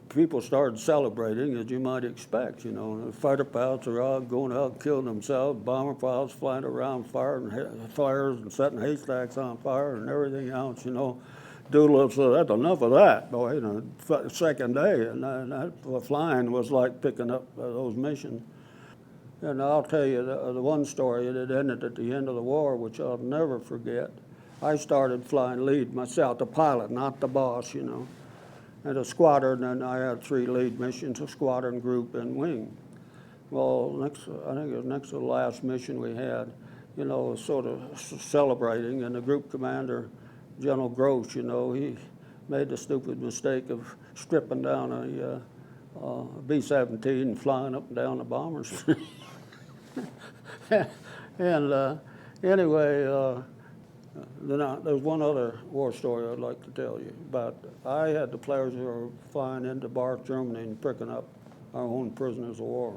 people started celebrating, as you might expect. You know, the fighter pilots are out going out killing themselves, bomber pilots flying around firing fires and setting haystacks on fire and everything else. You know, Doolittle said, "That's enough of that, boy." You know, second day, and that flying was like picking up those missions. And I'll tell you the one story that ended at the end of the war, which I'll never forget. I started flying lead myself, the pilot, not the boss, you know. And a squadron, and I had 3 lead missions, a squadron, group, and wing. Well, I think it was next to the last mission we had, you know, sort of celebrating, and the group commander, General Groupe, you know, he made the stupid mistake of stripping down a B-17 and flying up and down the bombers. And anyway, there's one other war story I'd like to tell you about. I had the pleasure of flying into Barth, Germany, and picking up our own prisoners of war.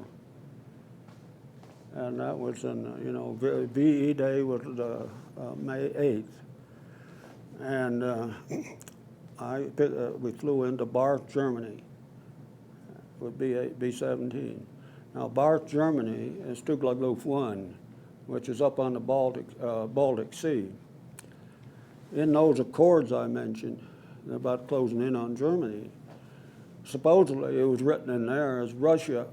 And that was in, you know, VE Day was May 8th. And we flew into Barth, Germany with B-17. Now, Barth, Germany is Stuttgart 1, which is up on the Baltic Sea. In those accords I mentioned about closing in on Germany, supposedly it was written in there as Russian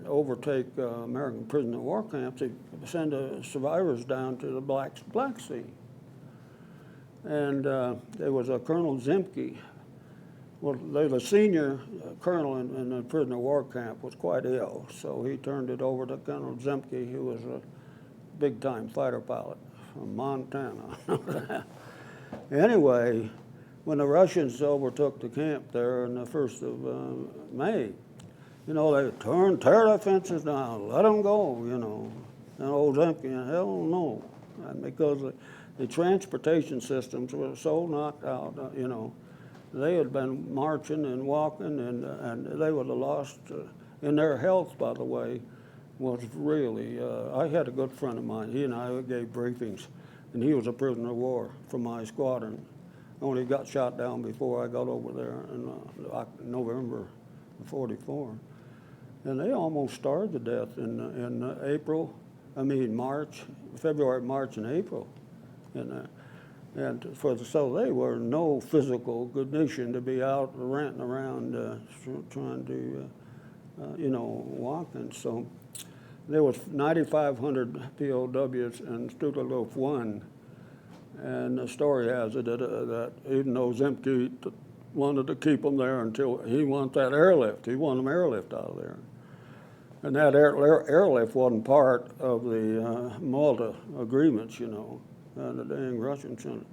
overtake American prisoner of war camps, they send survivors down to the Black Sea. And there was a Colonel Zemke. Well, the senior colonel in the prisoner of war camp was quite ill, so he turned it over to Colonel Zemke, who was a big-time fighter pilot from Montana. Anyway, when the Russians overtook the camp there on the 1st of May, you know, they tear the fences down, let them go, you know. And old Zemke, hell no. And because the transportation systems were so knocked out, you know, they had been marching and walking, and they would have lost, in their health, by the way, was really, I had a good friend of mine, he and I gave briefings, and he was a prisoner of war from my squadron. Only got shot down before I got over there in November of 44. And they almost starved to death in March, February, March, and April. So they were no physical condition to be out ranting around trying to, you know, walking. So there was 9,500 POWs in Stuttgart 1, and the story has it that even though Zemke wanted to keep them there until he wanted that airlift, he wanted them airlift out of there. And that airlift wasn't part of the Malta agreements, you know. And the dang Russians sent it.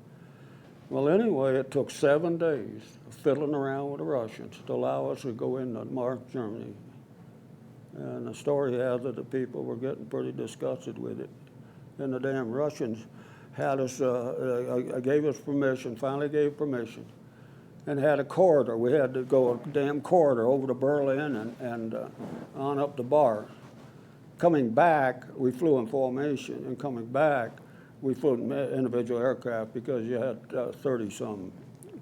Well, anyway, it took 7 days fiddling around with the Russians to allow us to go into March, Germany. And the story has it that people were getting pretty disgusted with it. And the damn Russians had us, gave us permission, finally gave permission and had a corridor. We had to go a damn corridor over to Berlin and on up the bar. Coming back, we flew in formation, and coming back, we flew in individual aircraft because you had 30-some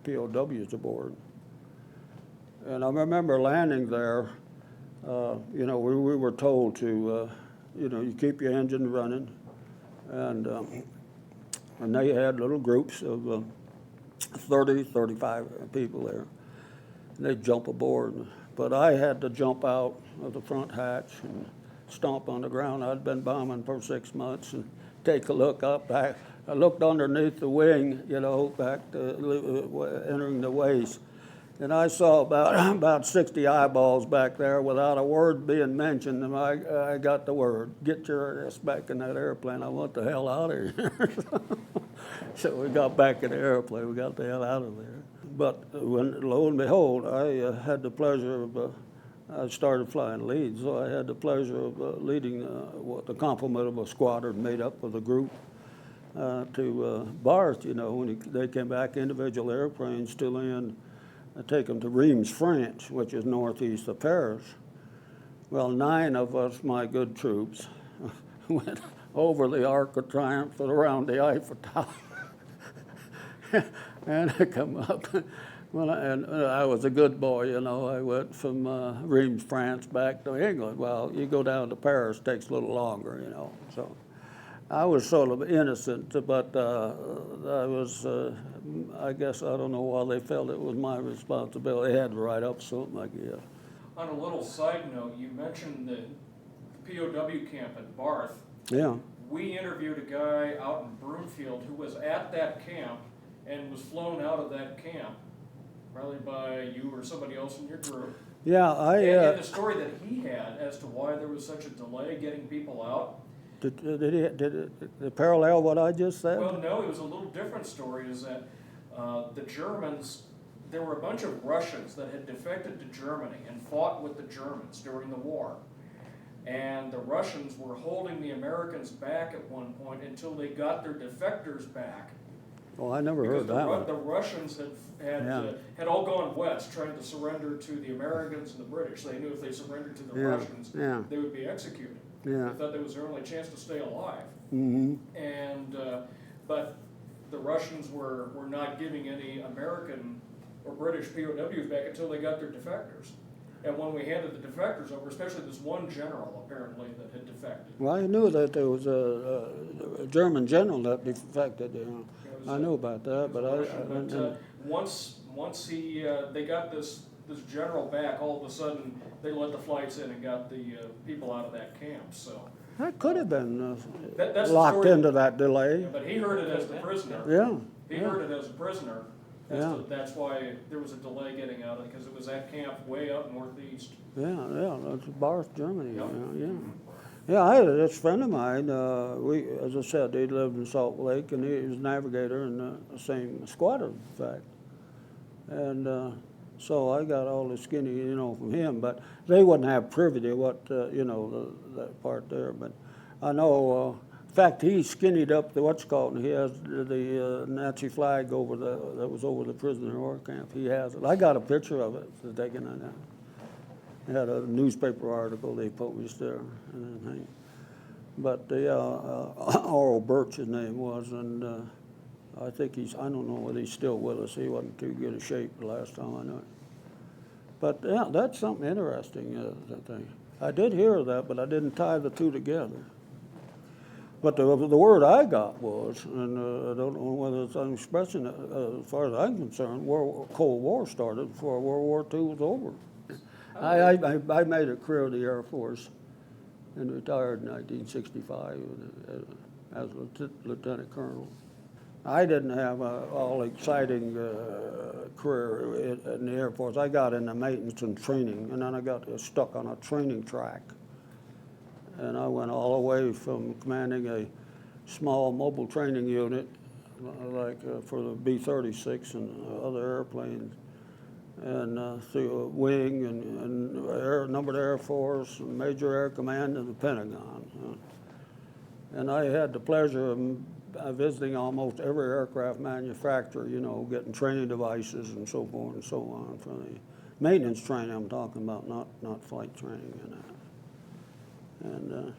POWs aboard. And I remember landing there, you know, we were told to, you know, you keep your engine running, and they had little groups of 30, 35 people there. And they'd jump aboard. But I had to jump out of the front hatch and stomp on the ground. I'd been bombing for 6 months and take a look up. I looked underneath the wing, you know, back to entering the waist. And I saw about 60 eyeballs back there without a word being mentioned. And I got the word, get your ass back in that airplane. I want the hell out of here. So we got back in the airplane. We got the hell out of there. But when, lo and behold, I had the pleasure of, I started flying leads, so I had the pleasure of leading what the complement of a squadron made up of the group to Barth, you know, when they came back, individual airplanes to land. I take them to Reims, France, which is northeast of Paris. Well, 9 of us, my good troops, went over the Arc of Triumph and around the Eiffel Tower. And I come up, well, and I was a good boy, you know. I went from Reims, France, back to England. Well, you go down to Paris, it takes a little longer, you know. So I was sort of innocent, but I was, I guess, I don't know why they felt it was my responsibility. They had to write up something, I guess. On a little side note, you mentioned the POW camp at Barth. Yeah. We interviewed a guy out in Broomfield who was at that camp and was flown out of that camp, probably by you or somebody else in your group. Yeah, And the story that he had as to why there was such a delay getting people out. Did it parallel what I just said? Well, no, it was a little different story, is that the Germans, there were a bunch of Russians that had defected to Germany and fought with the Germans during the war. And the Russians were holding the Americans back at one point until they got their defectors back. Oh, I never heard that one. The Russians had all gone west trying to surrender to the Americans and the British. They knew if they surrendered to the Russians, they would be executed. Yeah. They thought that was their only chance to stay alive. Mm-hmm. And but the Russians were not giving any American or British POWs back until they got their defectors. And when we handed the defectors over, especially this one general apparently that had defected. Well, I knew that there was a German general that defected. You know. I knew about that, but once they got this general back, all of a sudden they let the flights in and got the people out of that camp. So that could have been that's locked into that delay. Yeah, but he heard it as the prisoner. Yeah. He heard it as a prisoner. That's why there was a delay getting out of it, because it was at camp way up northeast. Yeah, that's Barth, Germany. Yep. Yeah, I had this friend of mine, as I said, he lived in Salt Lake, and he was a navigator in the same squadron, in fact. And so I got all the skinny, you know, from him, but they wouldn't have privy to what, you know, that part there. But I know, in fact, he skinnied up the what's called, and he has the Nazi flag over that was over the prisoner of war camp. He has it. I got a picture of it taken on that. They had a newspaper article they published there and everything. But Oral Birch, his name was, and I think I don't know whether he's still with us. He wasn't too good a shape the last time I knew him. But yeah, that's something interesting, that thing. I did hear of that, but I didn't tie the two together. But the word I got was, and I don't know whether I'm expressing it, as far as I'm concerned, Cold War started before World War II was over. I made a career of the Air Force and retired in 1965 as a lieutenant colonel. I didn't have an all-exciting career in the Air Force. I got into maintenance and training, and then I got stuck on a training track. And I went all the way from commanding a small mobile training unit, like for the B-36 and other airplanes, and through a wing and numbered Air Force, and Major Air Command, and the Pentagon. And I had the pleasure of visiting almost every aircraft manufacturer, you know, getting training devices and so forth and so on for the maintenance training I'm talking about, not flight training and that.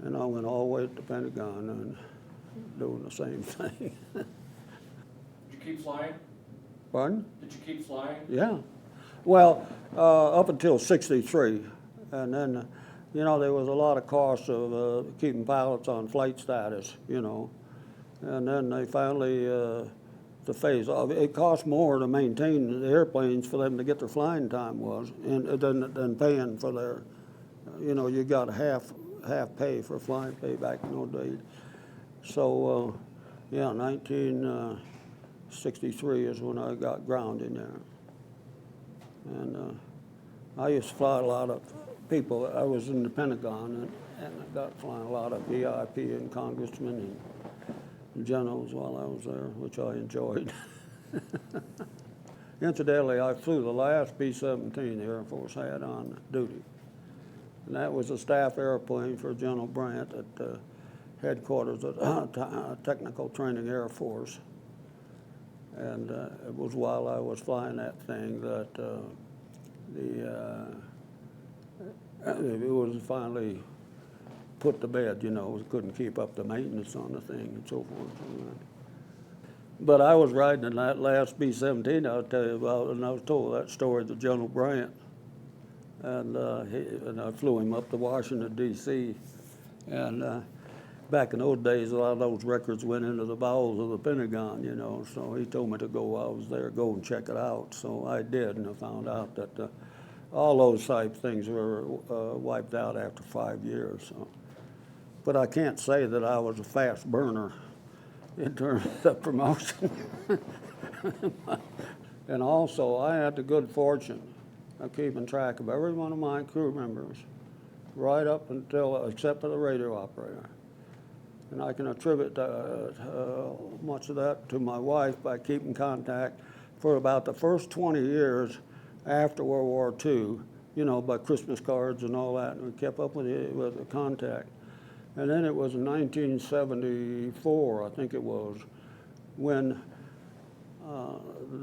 And I went all the way to the Pentagon and doing the same thing. Did you keep flying? Pardon? Did you keep flying? Yeah. Well, up until '63, and then, you know, there was a lot of costs of keeping pilots on flight status, you know, and then they finally, the phase off. It cost more to maintain the airplanes for them to get their flying time was, than paying for their, you know, you got half pay for flying pay back in those days. So, yeah, 1963 is when I got grounded there. And I used to fly a lot of people. I was in the Pentagon, and I got flying a lot of VIP and congressmen and generals while I was there, which I enjoyed. Incidentally, I flew the last B-17 the Air Force had on duty. And that was a staff airplane for General Brandt at headquarters at Technical Training Air Force. And it was while I was flying that thing that it was finally put to bed, you know. We couldn't keep up the maintenance on the thing and so forth. But I was riding in that last B-17 I'll tell you about, and I was told that story to General Brandt. And I flew him up to Washington, D.C. And back in those days, a lot of those records went into the bowels of the Pentagon, you know. So he told me to go while I was there, go and check it out. So I did, and I found out that all those type things were wiped out after 5 years. So. But I can't say that I was a fast burner in terms of promotion. And also, I had the good fortune of keeping track of every one of my crew members right up until, except for the radio operator. And I can attribute much of that to my wife by keeping contact for about the first 20 years after World War II, you know, by Christmas cards and all that, and we kept up with the contact. And then it was in 1974, I think it was, when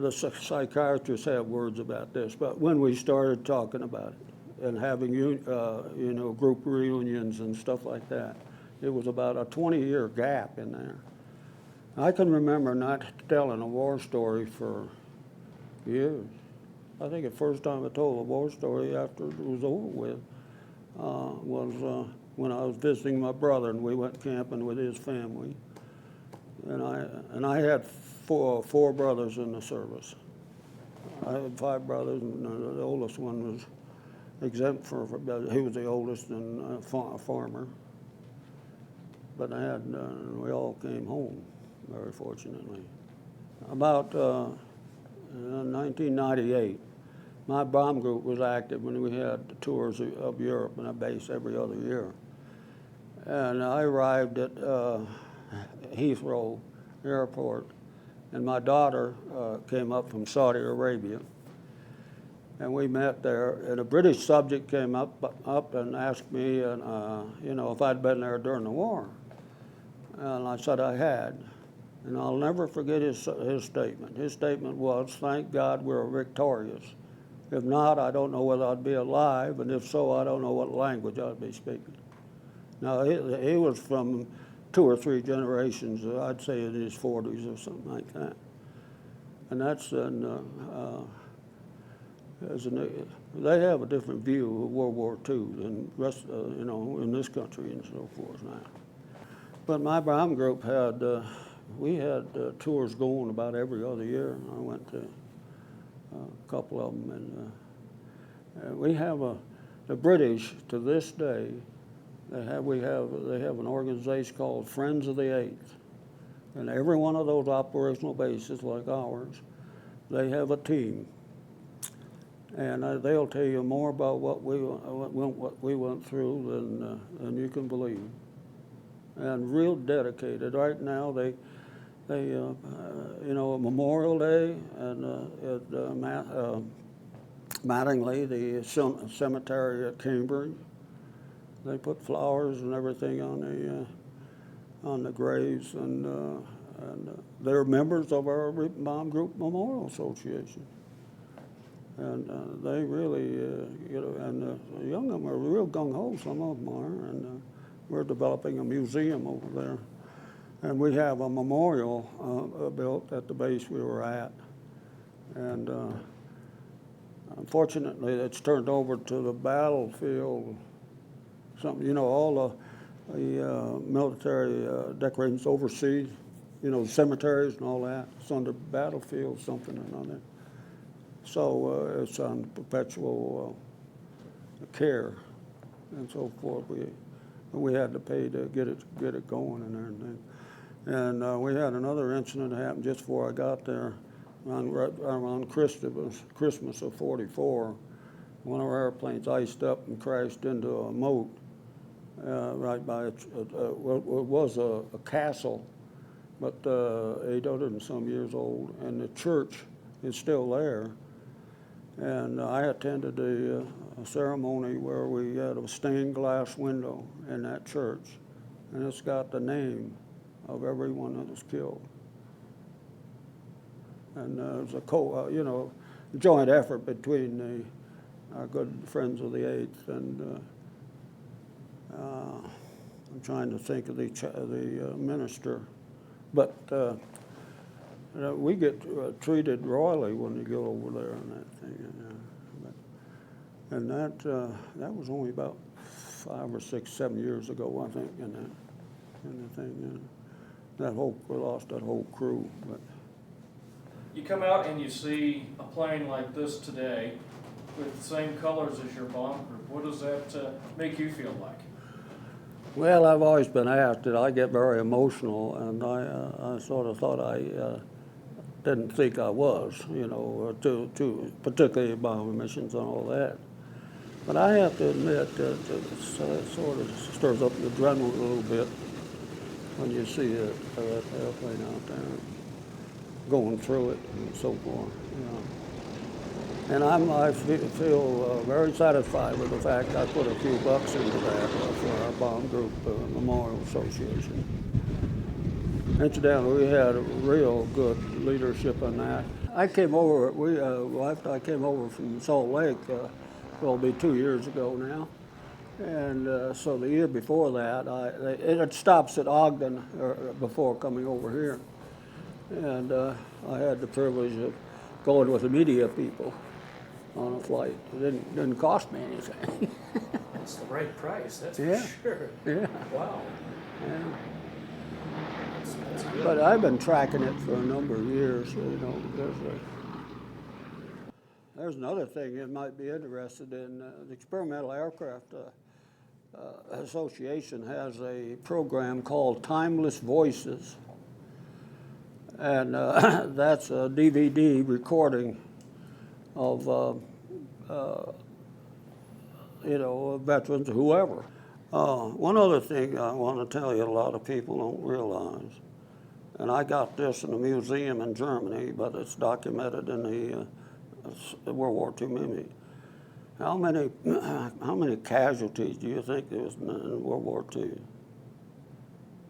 the psychiatrists have words about this, but when we started talking about it and having, you know, group reunions and stuff like that, it was about a 20-year gap in there. I can remember not telling a war story for years. I think the first time I told a war story after it was over with was when I was visiting my brother, and we went camping with his family. And I had four brothers in the service. I had 5 brothers, and the oldest one was exempt he was the oldest and a farmer. But we all came home, very fortunately. About 1998, my bomb group was active when we had tours of Europe and a base every other year. And I arrived at Heathrow Airport, and my daughter came up from Saudi Arabia. And we met there, and a British subject came up and asked me, you know, if I'd been there during the war. And I said I had. And I'll never forget his statement. His statement was, "Thank God we're victorious. If not, I don't know whether I'd be alive, and if so, I don't know what language I'd be speaking." Now, he was from 2 or 3 generations, I'd say in his 40s or something like that. And that's, they have a different view of World War II than rest, you know, in this country and so forth now. But my bomb group had, we had tours going about every other year. I went to a couple of them, and we have the British to this day. They have an organization called Friends of the Eighth, and every one of those operational bases like ours, they have a team, and they'll tell you more about what we went through than you can believe. And real dedicated. Right now, they you know, Memorial Day and at Mattingly, the cemetery at Cambridge, they put flowers and everything on on the graves, and they're members of our Bomb Group Memorial Association. And they really, and the young of them are real gung-ho, some of them are, and we're developing a museum over there. And we have a memorial built at the base we were at. And unfortunately, it's turned over to the battlefield. Something, all the military decorations overseas, cemeteries and all that. It's under battlefield something or another. So it's on perpetual care and so forth. We had to pay to get it going and everything. And we had another incident happen just before I got there, around Christmas of '44. One of our airplanes iced up and crashed into a moat right by it was a castle, but 800 and some years old, and the church is still there. And I attended a ceremony where we had a stained glass window in that church, and it's got the name of everyone that was killed. And it was a joint effort between our good friends of the 8th and I'm trying to think of the minister, but we get treated royally when we go over there and that thing. And that was only about 5 or 6, 7 years ago, I think, and the thing. We lost that whole crew. But You come out and you see a plane like this today with the same colors as your bomb group. What does that make you feel like? Well, I've always been asked that I get very emotional, and I sort of thought I didn't think I was, to particularly bomb missions and all that. But I have to admit that it sort of stirs up the adrenaline a little bit when you see that airplane out there going through it and so forth. And I feel very satisfied with the fact I put a few bucks into that for our Bomb Group Memorial Association. Incidentally, we had a real good leadership on that. I came over, after I came over from Salt Lake, it'll be 2 years ago now. And so the year before that, it stops at Ogden before coming over here. And I had the privilege of going with the media people on a flight. It didn't cost me anything. That's the right price, that's Yeah. for sure. Yeah. Wow. Yeah. That's good. But I've been tracking it for a number of years. There's another thing you might be interested in. The Experimental Aircraft Association has a program called Timeless Voices. And that's a DVD recording of, veterans, whoever. One other thing I want to tell you a lot of people don't realize, and I got this in a museum in Germany, but it's documented in the World War II memory. How many casualties do you think there was in World War II?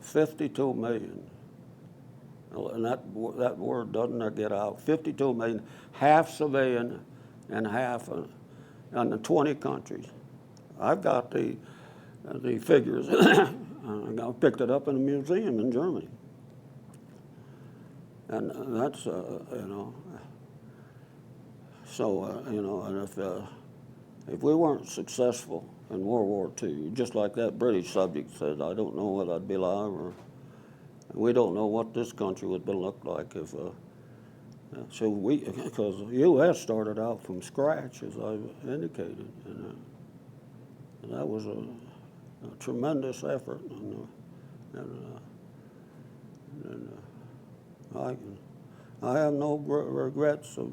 52 million. And that word doesn't get out. 52 million, half civilian and half in the 20 countries. I've got the figures. I picked it up in a museum in Germany. And that's, so, and if we weren't successful in World War II, just like that British subject said, I don't know whether I'd be alive or. We don't know what this country would look like if, because the U.S. started out from scratch, as I've indicated, and that was a tremendous effort, I have no regrets of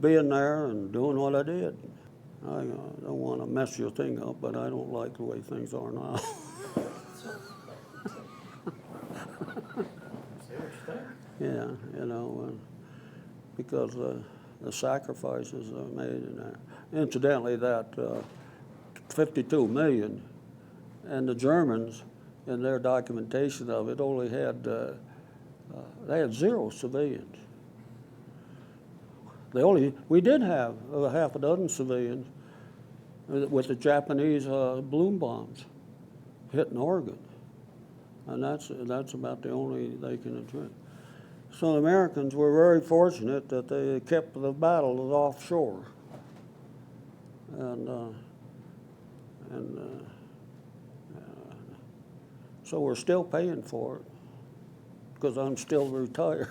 being there and doing what I did. I don't want to mess your thing up, but I don't like the way things are now. Yeah, because the sacrifices are made in there. Incidentally, that 52 million, and the Germans in their documentation of it, only had, they had 0 civilians. We did have half a dozen civilians with the Japanese balloon bombs hitting Oregon. And that's about the only they can attribute. So the Americans were very fortunate that they kept the battle offshore. So we're still paying for it because I'm still retired.